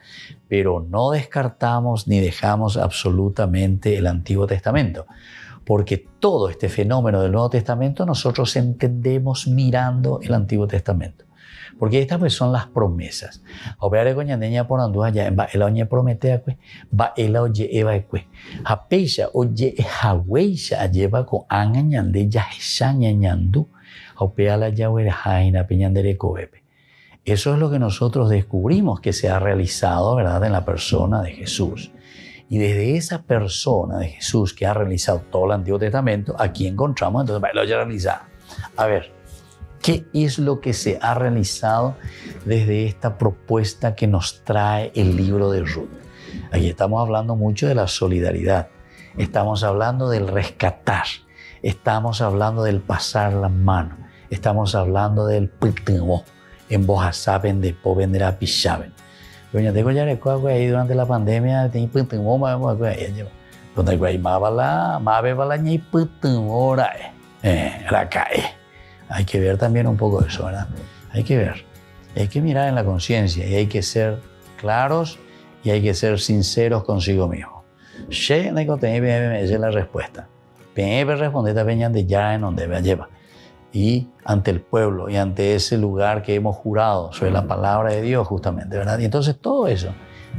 Pero no descartamos ni dejamos absolutamente el Antiguo Testamento, porque todo este fenómeno del Nuevo Testamento nosotros entendemos mirando el Antiguo Testamento. Porque estas pues son las promesas. Opeare coñandeña por andúa ya va el oñe prometea que va el oye eva que apeisha oye haweisha lleva con angañande ya shaña ñandú opeala ya we jaina peñandere cobepe. Eso es lo que nosotros descubrimos que se ha realizado, ¿verdad?, en la persona de Jesús. Y desde esa persona de Jesús que ha realizado todo el Antiguo Testamento, aquí encontramos entonces lo haya realizado. A ver, ¿qué es lo que se ha realizado desde esta propuesta que nos trae el libro de Ruth? Aquí estamos hablando mucho de la solidaridad, estamos hablando del rescatar, estamos hablando del pasar la mano, estamos hablando del putimo, en bojasaben de povendera pichaben. Doña tengo ya recuerdo ahí durante la pandemia tenía putimo más donde hay más bala ni putimo la cae. Hay que ver también un poco eso, ¿verdad? Hay que ver, hay que mirar en la conciencia y hay que ser claros y hay que ser sinceros consigo mismo. Esa es la respuesta. Responder también de ya en donde me lleva. Y ante el pueblo y ante ese lugar que hemos jurado sobre la palabra de Dios justamente, ¿verdad? Y entonces todo eso,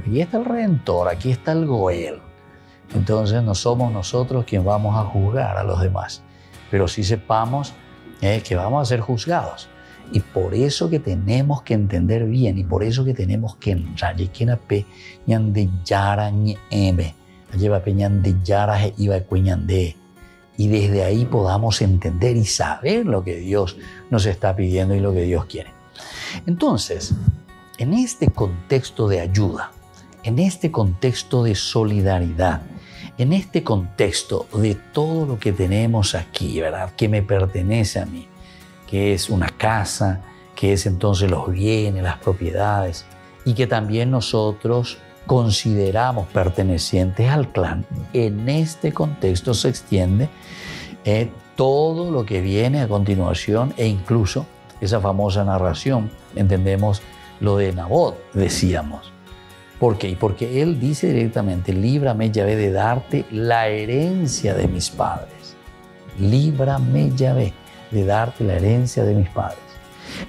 aquí está el Redentor, aquí está el Goel. Entonces no somos nosotros quienes vamos a juzgar a los demás, pero sí sepamos que vamos a ser juzgados. Y por eso que tenemos que entender bien y por eso que tenemos que entrar y que nape ñande yara ñeme lleva peñande yara iba cuñande. Y desde ahí podamos entender y saber lo que Dios nos está pidiendo y lo que Dios quiere. Entonces, en este contexto de ayuda, en este contexto de solidaridad, en este contexto de todo lo que tenemos aquí, ¿verdad?, que me pertenece a mí, que es una casa, que es entonces los bienes, las propiedades, y que también nosotros consideramos pertenecientes al clan, en este contexto se extiende todo lo que viene a continuación e incluso esa famosa narración, entendemos lo de Nabot, decíamos. ¿Por qué? Porque él dice directamente, líbrame, Yahvé, de darte la herencia de mis padres. Líbrame, Yahvé, de darte la herencia de mis padres.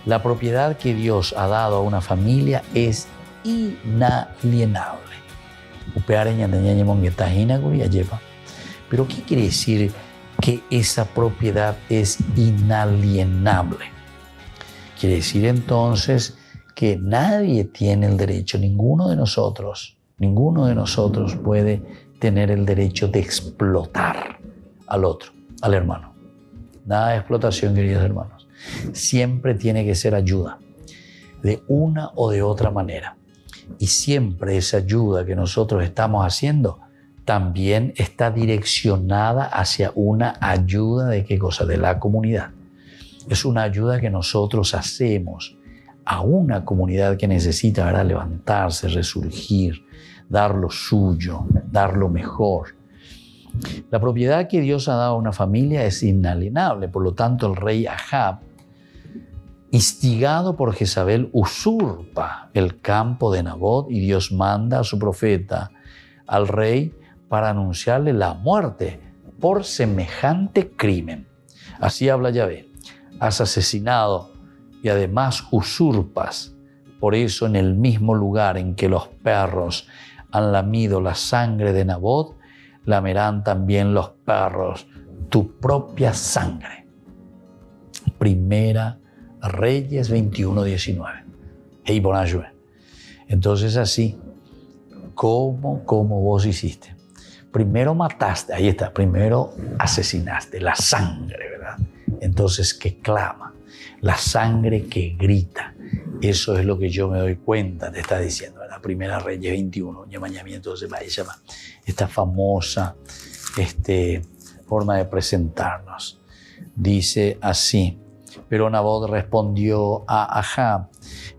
La propiedad que Dios ha dado a una familia es inalienable. Pero ¿qué quiere decir que esa propiedad es inalienable? Quiere decir entonces que nadie tiene el derecho, ninguno de nosotros puede tener el derecho de explotar al otro, al hermano. Nada de explotación, queridos hermanos. Siempre tiene que ser ayuda, de una o de otra manera. Y siempre esa ayuda que nosotros estamos haciendo también está direccionada hacia una ayuda de ¿qué cosa? De la comunidad. Es una ayuda que nosotros hacemos a una comunidad que necesita, ¿verdad?, levantarse, resurgir, dar lo suyo, dar lo mejor. La propiedad que Dios ha dado a una familia es inalienable, por lo tanto el rey Ahab, instigado por Jezabel, usurpa el campo de Nabot y Dios manda a su profeta al rey para anunciarle la muerte por semejante crimen. Así habla Yahvé: has asesinado y además usurpas. Por eso en el mismo lugar en que los perros han lamido la sangre de Nabot, lamerán también los perros tu propia sangre. Primera Reyes 21:19. Entonces así, ¿cómo vos hiciste? Primero mataste, ahí está, primero asesinaste, la sangre, ¿verdad? Entonces, ¿qué clama? La sangre que grita, Eso es lo que yo me doy cuenta, te está diciendo, en la Primera Reyes 21, entonces va a llamar esta famosa forma de presentarnos. Dice así: pero Nabot respondió a Ahab: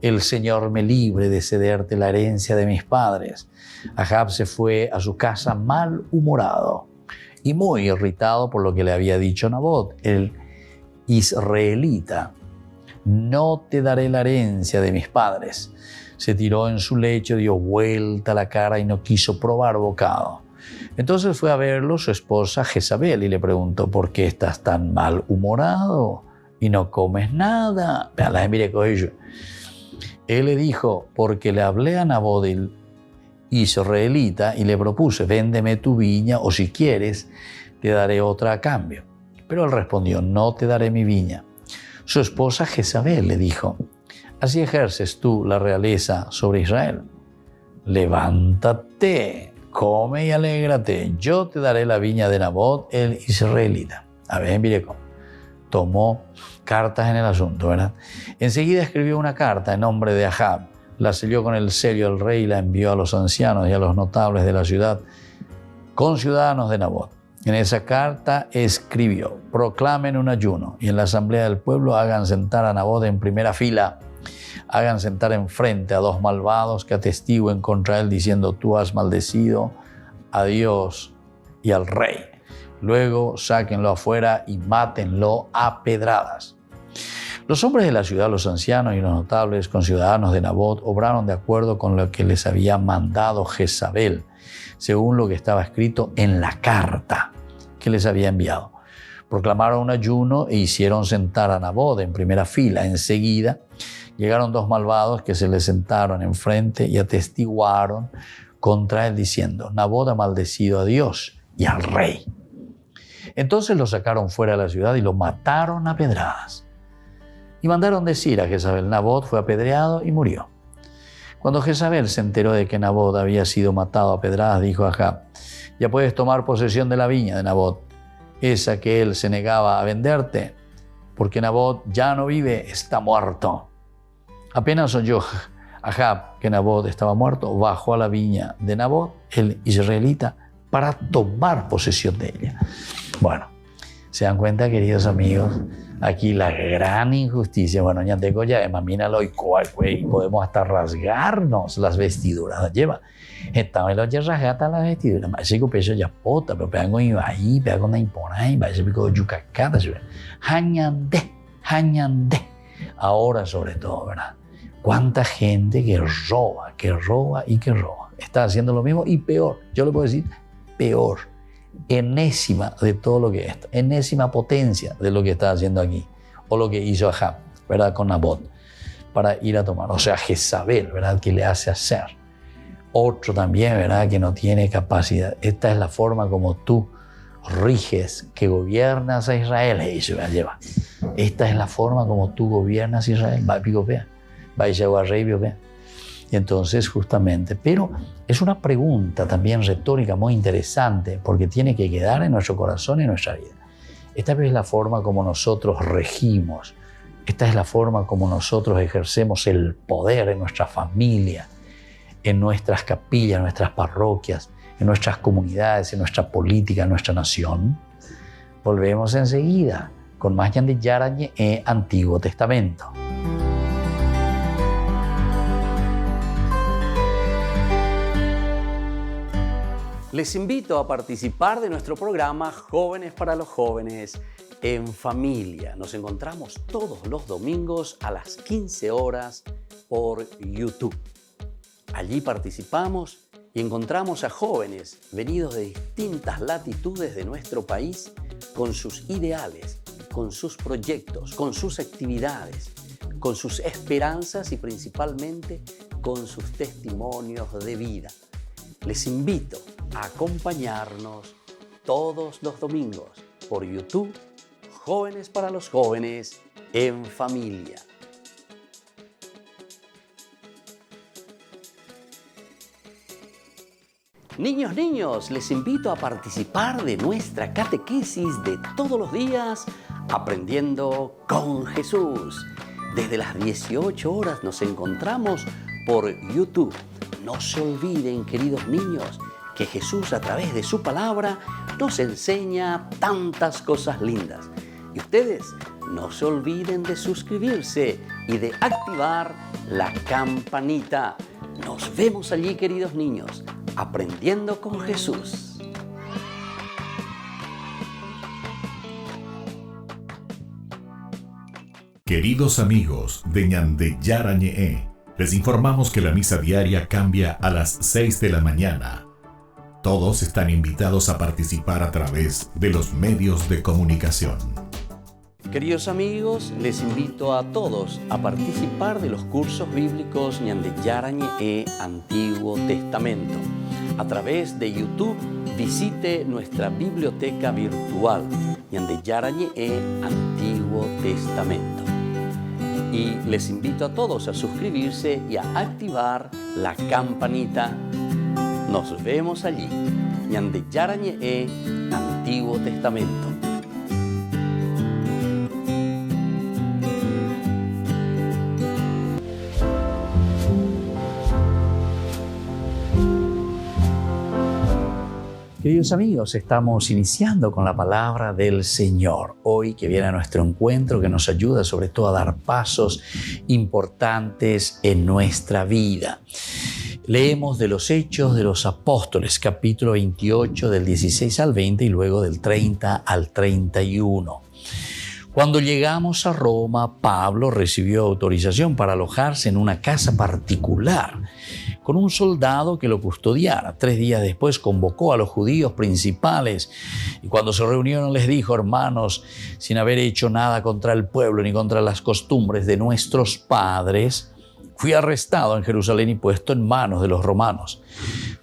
el Señor me libre de cederte la herencia de mis padres. Ahab se fue a su casa malhumorado y muy irritado por lo que le había dicho Nabot, el israelita. No te daré la herencia de mis padres. Se tiró en su lecho, dio vuelta la cara y no quiso probar bocado. Entonces fue a verlo su esposa Jezabel y le preguntó: ¿por qué estás tan malhumorado y no comes nada? Él le dijo: porque le hablé a Nabot el israelita y le propuse: véndeme tu viña, o si quieres te daré otra a cambio. Pero él respondió: no te daré mi viña. Su esposa Jezabel le dijo: ¿así ejerces tú la realeza sobre Israel? Levántate, come y alégrate. Yo te daré la viña de Nabot el israelita. A ver, mire cómo tomó cartas en el asunto, ¿verdad? Enseguida escribió una carta en nombre de Ahab, la selló con el sello del rey y la envió a los ancianos y a los notables de la ciudad, conciudadanos de Nabot. En esa carta escribió: proclamen un ayuno y en la asamblea del pueblo hagan sentar a Nabot en primera fila. Hagan sentar enfrente a dos malvados que atestiguen contra él diciendo: tú has maldecido a Dios y al rey. Luego sáquenlo afuera y mátenlo a pedradas. Los hombres de la ciudad, los ancianos y los notables conciudadanos de Nabot, obraron de acuerdo con lo que les había mandado Jezabel, según lo que estaba escrito en la carta que les había enviado. Proclamaron un ayuno e hicieron sentar a Nabot en primera fila. Enseguida llegaron dos malvados que se le sentaron enfrente y atestiguaron contra él diciendo: Nabot ha maldecido a Dios y al rey. Entonces lo sacaron fuera de la ciudad y lo mataron a pedradas. Y mandaron decir a Jezabel: Nabot fue apedreado y murió. Cuando Jezabel se enteró de que Nabot había sido matado a pedradas, dijo a Ahab: ya puedes tomar posesión de la viña de Nabot, esa que él se negaba a venderte, porque Nabot ya no vive, está muerto. Apenas oyó Ahab que Nabot estaba muerto, bajó a la viña de Nabot, el israelita, para tomar posesión de ella. Bueno, se dan cuenta, queridos amigos, aquí la gran injusticia. Bueno, ya tengo ya, mamínalo y podemos hasta rasgarnos las vestiduras. Lleva, estaba en los rasgata las vestiduras. Más que peso ya pota, pero pegan y va ahí, pegan con la impona y va a ser pico de yucacata. Hañande. Ahora sobre todo, ¿verdad? Cuánta gente que roba. Está haciendo lo mismo y peor. Yo le puedo decir peor. Enésima de todo lo que es esto, enésima potencia de lo que está haciendo aquí, o lo que hizo Ahab, ¿verdad? Con Nabot, para ir a tomar, o sea, Jezabel, ¿verdad? Que le hace hacer. Otro también, ¿verdad? Que no tiene capacidad. Esta es la forma como tú riges, que gobiernas a Israel. Esta es la forma como tú gobiernas a Israel. Va a picopea, va a llevar rey, picopea. Y entonces justamente, pero es una pregunta también retórica muy interesante porque tiene que quedar en nuestro corazón y en nuestra vida. Esta es la forma como nosotros regimos, esta es la forma como nosotros ejercemos el poder en nuestra familia, en nuestras capillas, en nuestras parroquias, en nuestras comunidades, en nuestra política, en nuestra nación. Volvemos enseguida con más Ñande Yarañe Antiguo Testamento. Les invito a participar de nuestro programa Jóvenes para los Jóvenes en Familia. Nos encontramos todos los domingos a las 15 horas por YouTube. Allí participamos y encontramos a jóvenes venidos de distintas latitudes de nuestro país con sus ideales, con sus proyectos, con sus actividades, con sus esperanzas y principalmente con sus testimonios de vida. Les invito a acompañarnos todos los domingos por YouTube, Jóvenes para los Jóvenes en Familia. Niños, les invito a participar de nuestra catequesis de todos los días, Aprendiendo con Jesús. Desde las 18 horas nos encontramos por YouTube. No se olviden, queridos niños, que Jesús a través de su palabra nos enseña tantas cosas lindas. Y ustedes no se olviden de suscribirse y de activar la campanita. Nos vemos allí, queridos niños, aprendiendo con Jesús. Queridos amigos de Ñande Yarañe, les informamos que la misa diaria cambia a las 6 de la mañana. Todos están invitados a participar a través de los medios de comunicación. Queridos amigos, les invito a todos a participar de los cursos bíblicos Ñande Yarañe Antiguo Testamento. A través de YouTube, visite nuestra biblioteca virtual Ñande Yarañe Antiguo Testamento. Y les invito a todos a suscribirse y a activar la campanita. Nos vemos allí, Ñande Yarañe Antiguo Testamento. Queridos amigos, estamos iniciando con la palabra del Señor. Hoy que viene a nuestro encuentro, que nos ayuda sobre todo a dar pasos importantes en nuestra vida. Leemos de los Hechos de los Apóstoles, capítulo 28, del 16 al 20 y luego del 30 al 31. Cuando llegamos a Roma, Pablo recibió autorización para alojarse en una casa particular con un soldado que lo custodiara. 3 días después convocó a los judíos principales y cuando se reunieron les dijo: hermanos, sin haber hecho nada contra el pueblo ni contra las costumbres de nuestros padres, fui arrestado en Jerusalén y puesto en manos de los romanos.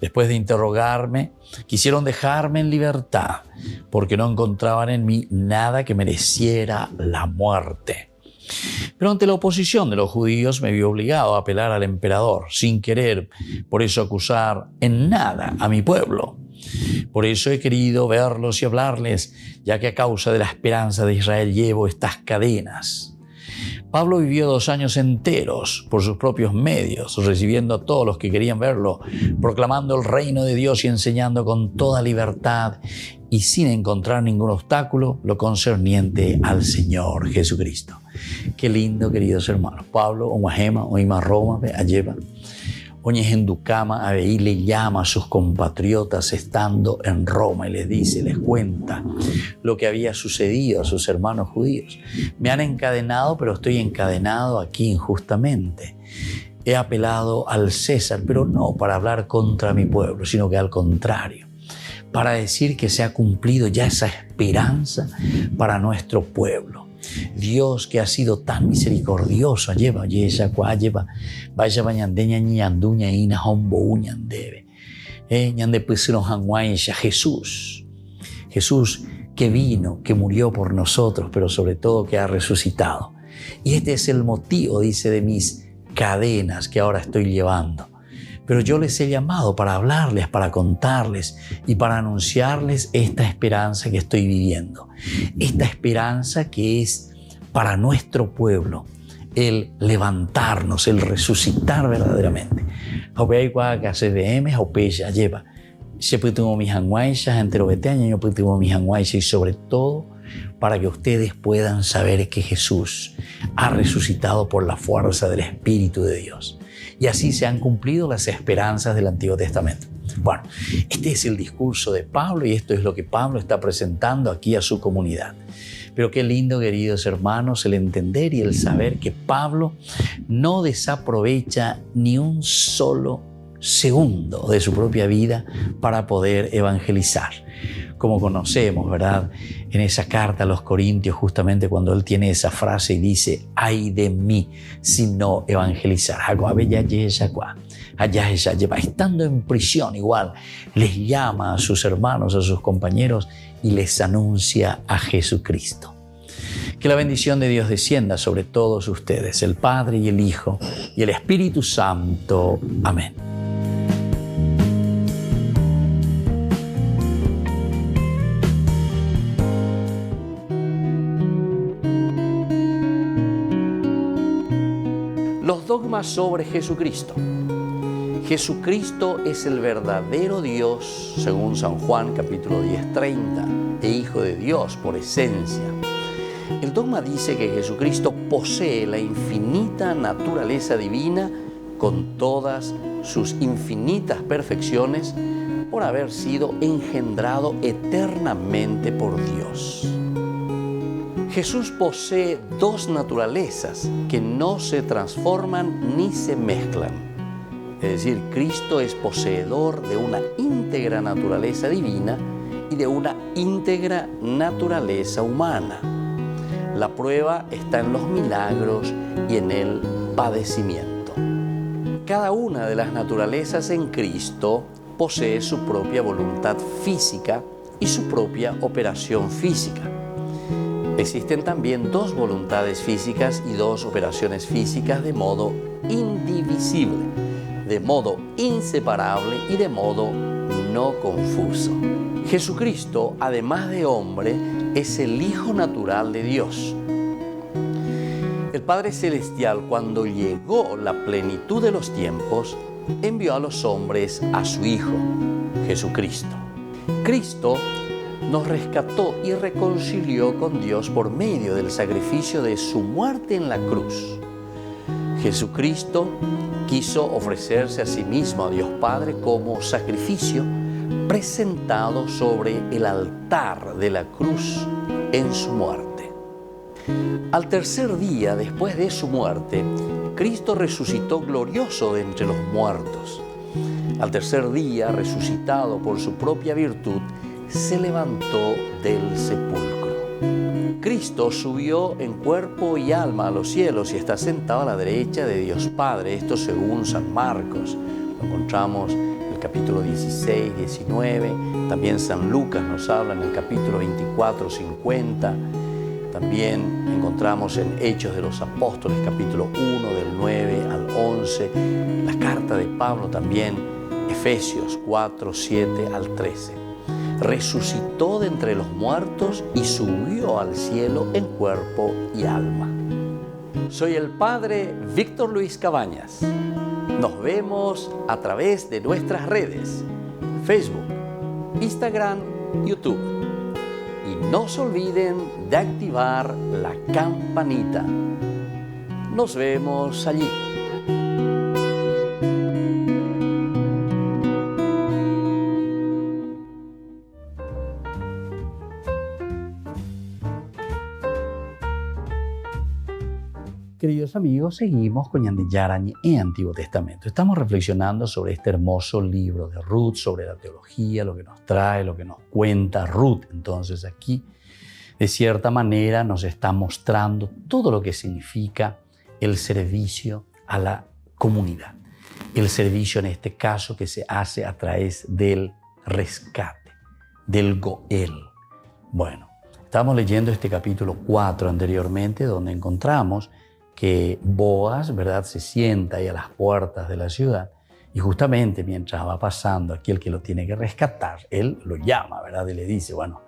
Después de interrogarme, quisieron dejarme en libertad porque no encontraban en mí nada que mereciera la muerte. Pero ante la oposición de los judíos me vi obligado a apelar al emperador, sin querer por eso acusar en nada a mi pueblo. Por eso he querido verlos y hablarles, ya que a causa de la esperanza de Israel llevo estas cadenas. Pablo vivió 2 años enteros por sus propios medios, recibiendo a todos los que querían verlo, proclamando el reino de Dios y enseñando con toda libertad y sin encontrar ningún obstáculo lo concerniente al Señor Jesucristo. Qué lindo, queridos hermanos. Pablo, Omahema, Oima Roma, Ayeva, Oñejenducama, Abeí le llama a sus compatriotas estando en Roma y les dice, les cuenta lo que había sucedido a sus hermanos judíos. Me han encadenado, pero estoy encadenado aquí injustamente. He apelado al César, pero no para hablar contra mi pueblo, sino que al contrario, para decir que se ha cumplido ya esa esperanza para nuestro pueblo. Dios que ha sido tan misericordioso, Jesús que vino, que murió por nosotros, pero sobre todo que ha resucitado. Y este es el motivo, dice, de mis cadenas que ahora estoy llevando. Pero yo les he llamado para hablarles, para contarles y para anunciarles esta esperanza que estoy viviendo. Esta esperanza que es para nuestro pueblo, el levantarnos, el resucitar verdaderamente. Y sobre todo para que ustedes puedan saber que Jesús ha resucitado por la fuerza del Espíritu de Dios. Y así se han cumplido las esperanzas del Antiguo Testamento. Bueno, este es el discurso de Pablo y esto es lo que Pablo está presentando aquí a su comunidad. Pero qué lindo, queridos hermanos, el entender y el saber que Pablo no desaprovecha ni un solo segundo de su propia vida para poder evangelizar. Como conocemos, ¿verdad? En esa carta a los Corintios, justamente cuando él tiene esa frase y dice, ay de mí si no evangelizar. Estando en prisión igual, les llama a sus hermanos, a sus compañeros y les anuncia a Jesucristo. Que la bendición de Dios descienda sobre todos ustedes, el Padre y el Hijo y el Espíritu Santo. Amén. los dogmas sobre Jesucristo. Jesucristo es el verdadero Dios, según San Juan capítulo 10:30, e Hijo de Dios por esencia. El dogma dice que Jesucristo posee la infinita naturaleza divina con todas sus infinitas perfecciones por haber sido engendrado eternamente por Dios. Jesús posee dos naturalezas que no se transforman ni se mezclan. Es decir, Cristo es poseedor de una íntegra naturaleza divina y de una íntegra naturaleza humana. La prueba está en los milagros y en el padecimiento. Cada una de las naturalezas en Cristo posee su propia voluntad física y su propia operación física. Existen también dos voluntades físicas y dos operaciones físicas de modo indivisible, de modo inseparable y de modo no confuso. Jesucristo, además de hombre, es el Hijo natural de Dios. El Padre Celestial, cuando llegó la plenitud de los tiempos, envió a los hombres a su Hijo, Jesucristo. Cristo nos rescató y reconcilió con Dios por medio del sacrificio de su muerte en la cruz. Jesucristo quiso ofrecerse a sí mismo a Dios Padre como sacrificio presentado sobre el altar de la cruz en su muerte. Al tercer día después de su muerte, Cristo resucitó glorioso de entre los muertos. Al tercer día, resucitado por su propia virtud, se levantó del sepulcro. Cristo subió en cuerpo y alma a los cielos y está sentado a la derecha de Dios Padre. Esto según San Marcos. Lo encontramos en el capítulo 16, 19. También San Lucas nos habla en el capítulo 24, 50. También encontramos en Hechos de los Apóstoles, capítulo 1, del 9 al 11. La carta de Pablo también, Efesios 4, 7 al 13. Resucitó de entre los muertos y subió al cielo en cuerpo y alma. Soy el Padre Víctor Luis Cabañas. Nos vemos a través de nuestras redes, Facebook, Instagram, YouTube. Y no se olviden de activar la campanita. Nos vemos allí. Queridos amigos, seguimos con Ñande Yarañe en Antiguo Testamento. Estamos reflexionando sobre este hermoso libro de Ruth, sobre la teología, lo que nos trae, lo que nos cuenta Ruth. Entonces aquí, de cierta manera, nos está mostrando todo lo que significa el servicio a la comunidad. El servicio, en este caso, que se hace a través del rescate, del Goel. Bueno, estábamos leyendo este capítulo 4 anteriormente, donde encontramos que Boaz, ¿verdad?, se sienta ahí a las puertas de la ciudad y justamente mientras va pasando aquel que lo tiene que rescatar, él lo llama, ¿verdad?, y le dice, bueno,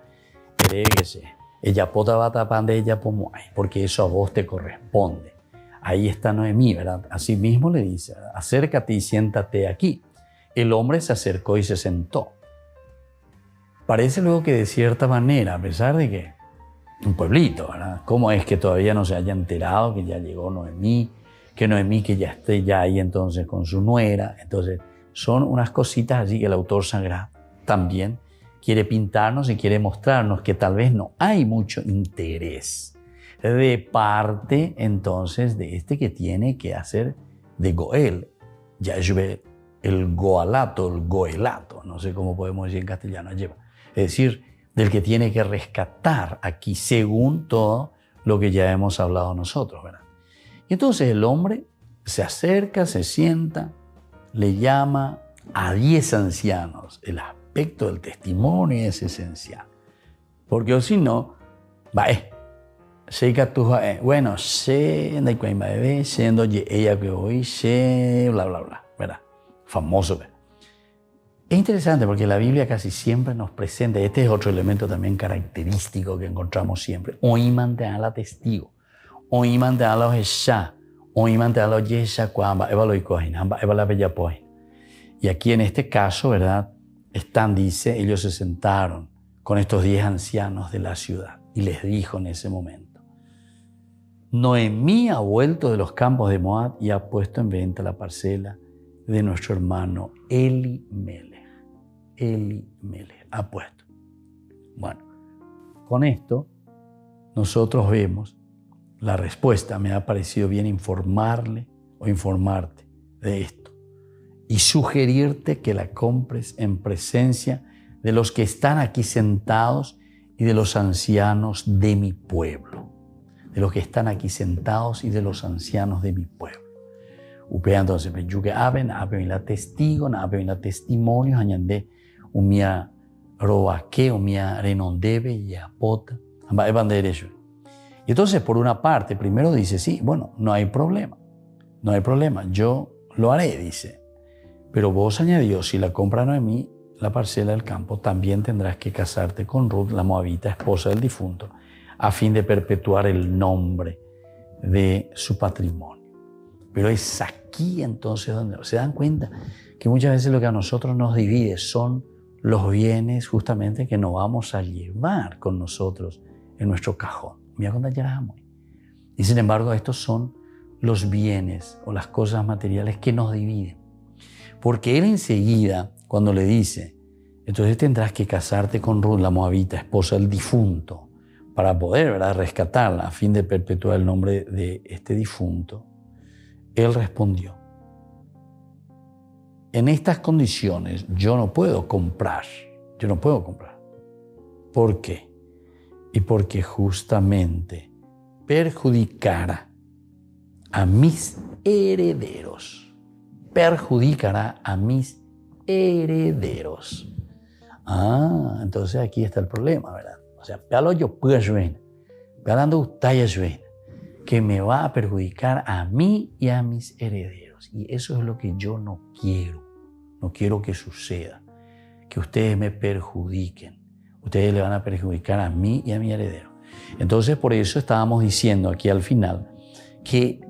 ella pota bata pan de ella pomoy, porque eso a vos te corresponde. Ahí está Noemí, ¿verdad? Asimismo le dice, acércate y siéntate aquí. El hombre se acercó y se sentó. Parece luego que de cierta manera, a pesar de que un pueblito, ¿verdad? ¿Cómo es que todavía no se haya enterado que ya llegó Noemí? Que Noemí que ya esté ya ahí entonces con su nuera. Entonces son unas cositas allí que el autor sagrado también quiere pintarnos y quiere mostrarnos que tal vez no hay mucho interés de parte entonces de este que tiene que hacer de Goel. Ya lleve el Goalato, el Goelato, no sé cómo podemos decir en castellano, lleva. Es decir, del que tiene que rescatar aquí según todo lo que ya hemos hablado nosotros, ¿verdad? Y entonces el hombre se acerca, se sienta, le llama a 10 ancianos. El aspecto del testimonio es esencial. Porque si no, bueno, siendo ella que hoy, bla, bla, bla, ¿verdad? Famoso, ¿verdad? Es interesante porque la Biblia casi siempre nos presenta, este es otro elemento también característico que encontramos siempre, oíman te a la testigo, oíman te a los eshá, Y aquí en este caso, ¿verdad? Dice, ellos se sentaron con estos 10 ancianos de la ciudad y les dijo en ese momento: Noemí ha vuelto de los campos de Moab y ha puesto en venta la parcela de nuestro hermano Elimelech. Elimelech ha puesto. Bueno, con esto nosotros vemos la respuesta. Me ha parecido bien informarle o informarte de esto y sugerirte que la compres en presencia de los que están aquí sentados y de los ancianos de mi pueblo. De los que están aquí sentados y de los ancianos de mi pueblo. Upea entonces, yuke aben la testigo, aben la testimonio, añade umia robaque, umia renondebe y apota, amba evan derecho. Y entonces, por una parte, primero dice, sí, bueno, no hay problema, yo lo haré, dice. Pero vos, añadió, si la compra Noemí, la parcela del campo, también tendrás que casarte con Ruth, la moabita, esposa del difunto, a fin de perpetuar el nombre de su patrimonio. Pero es aquí entonces donde se dan cuenta que muchas veces lo que a nosotros nos divide son los bienes justamente que no vamos a llevar con nosotros en nuestro cajón. Y sin embargo, estos son los bienes o las cosas materiales que nos dividen. Porque él enseguida, cuando le dice, entonces tendrás que casarte con Ruth, la moabita, esposa del difunto, para poder, ¿verdad?, rescatarla a fin de perpetuar el nombre de este difunto, él respondió: en estas condiciones yo no puedo comprar. ¿Por qué? Y porque justamente perjudicará a mis herederos. Entonces aquí está el problema, ¿verdad? O sea, que me va a perjudicar a mí y a mis herederos. Y eso es lo que yo no quiero. No quiero que suceda. Que ustedes me perjudiquen. Ustedes le van a perjudicar a mí y a mi heredero. Entonces, por eso estábamos diciendo aquí al final que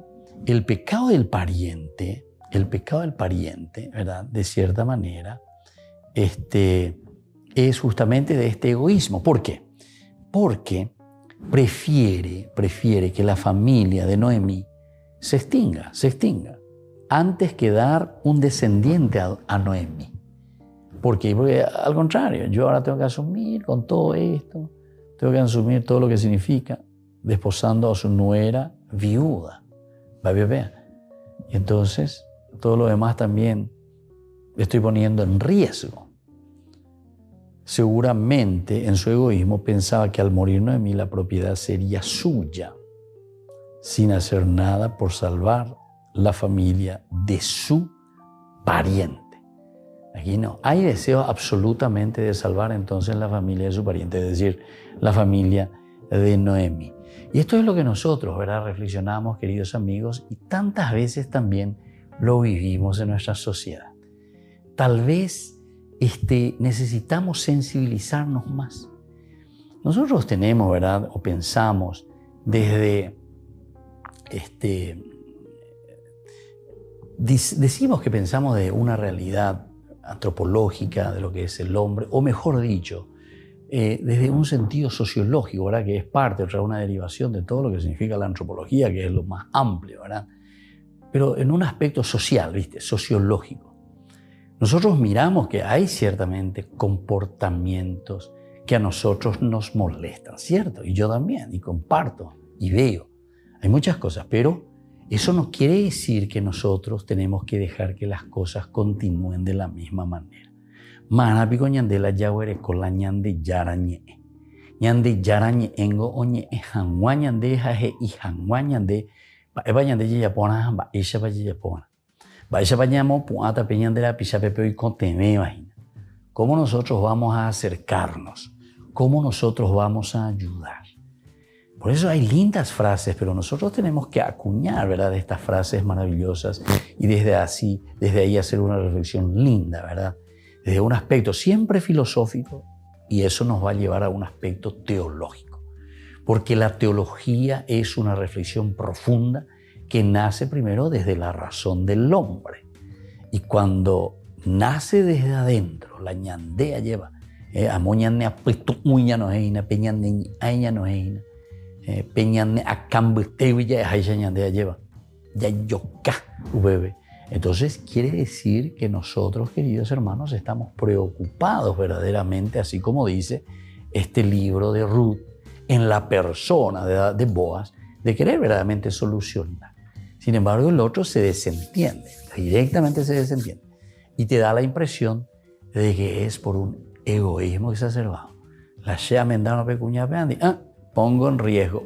el pecado del pariente, ¿verdad?, de cierta manera, es justamente de este egoísmo. ¿Por qué? Porque prefiere que la familia de Noemí se extinga, antes que dar un descendiente a Noemí. ¿Por qué? Porque al contrario, yo ahora tengo que asumir con todo esto, tengo que asumir todo lo que significa desposando a su nuera viuda. Y entonces, todo lo demás también estoy poniendo en riesgo. Seguramente, en su egoísmo, pensaba que al morir Noemí la propiedad sería suya, sin hacer nada por salvar la familia de su pariente. Aquí no. Hay deseo absolutamente de salvar entonces la familia de su pariente, es decir, la familia de Noemí. Y esto es lo que nosotros, ¿verdad?, reflexionamos, queridos amigos, y tantas veces también lo vivimos en nuestra sociedad. Tal vez necesitamos sensibilizarnos más. Nosotros tenemos, ¿verdad?, o pensamos desde decimos que pensamos de una realidad antropológica de lo que es el hombre, o mejor dicho, desde un sentido sociológico, ¿verdad?, que es parte, otra una derivación de todo lo que significa la antropología, que es lo más amplio, ¿verdad?, pero en un aspecto social, ¿viste?, sociológico. Nosotros miramos que hay ciertamente comportamientos que a nosotros nos molestan, ¿cierto? Y yo también, y comparto, y veo. Hay muchas cosas, pero eso no quiere decir que nosotros tenemos que dejar que las cosas continúen de la misma manera. Manapico ñandela yahuere con la ñande yarañe. Ñande yarañe engo oñe ejanwa ñande jaje y janwa ñande eba ñande yayapona ba isha ba yayapona. Ba isha ba ñamo puata peñandela pisha pepe y conteme, imagina. ¿Cómo nosotros vamos a acercarnos? ¿Cómo nosotros vamos a ayudar? Por eso hay lindas frases, pero nosotros tenemos que acuñar, ¿verdad?, estas frases maravillosas y desde ahí hacer una reflexión linda, ¿verdad?, desde un aspecto siempre filosófico, y eso nos va a llevar a un aspecto teológico, porque la teología es una reflexión profunda que nace primero desde la razón del hombre. Y cuando nace desde adentro, la ñandea lleva, amoñane apuesto uña no heina, peñane aña no heina, peñane acambestewi ya esa ñandea lleva, ya yoka bebé. Entonces quiere decir que nosotros, queridos hermanos, estamos preocupados verdaderamente, así como dice este libro de Ruth, en la persona de Boaz, de querer verdaderamente solucionar. Sin embargo, el otro se desentiende, directamente se desentiende, y te da la impresión de que es por un egoísmo exacerbado. La shea mendano pecuña peandi, pongo en riesgo.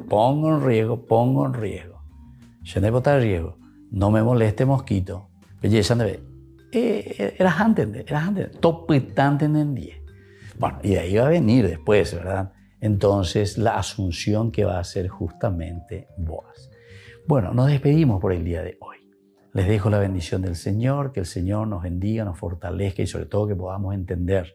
Ya no botar riesgo, no me moleste mosquito. Eras antes, topetante en 10. Bueno, y de ahí va a venir después, ¿verdad? Entonces, la asunción que va a hacer justamente Boaz. Bueno, nos despedimos por el día de hoy. Les dejo la bendición del Señor, que el Señor nos bendiga, nos fortalezca y sobre todo que podamos entender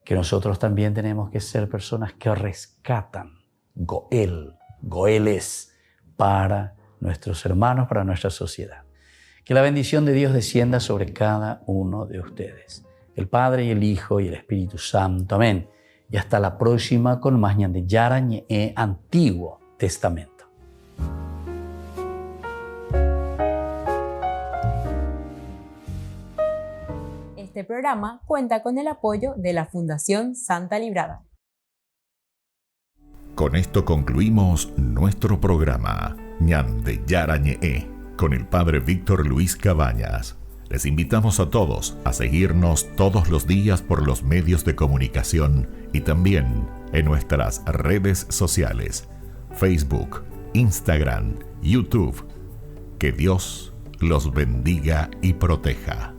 que nosotros también tenemos que ser personas que rescatan goeles para nuestros hermanos, para nuestra sociedad. Que la bendición de Dios descienda sobre cada uno de ustedes. El Padre y el Hijo y el Espíritu Santo. Amén. Y hasta la próxima con más ñande Yarañe Antiguo Testamento. Este programa cuenta con el apoyo de la Fundación Santa Librada. Con esto concluimos nuestro programa ñande Yarañe con el Padre Víctor Luis Cabañas. Les invitamos a todos a seguirnos todos los días por los medios de comunicación y también en nuestras redes sociales, Facebook, Instagram, YouTube. Que Dios los bendiga y proteja.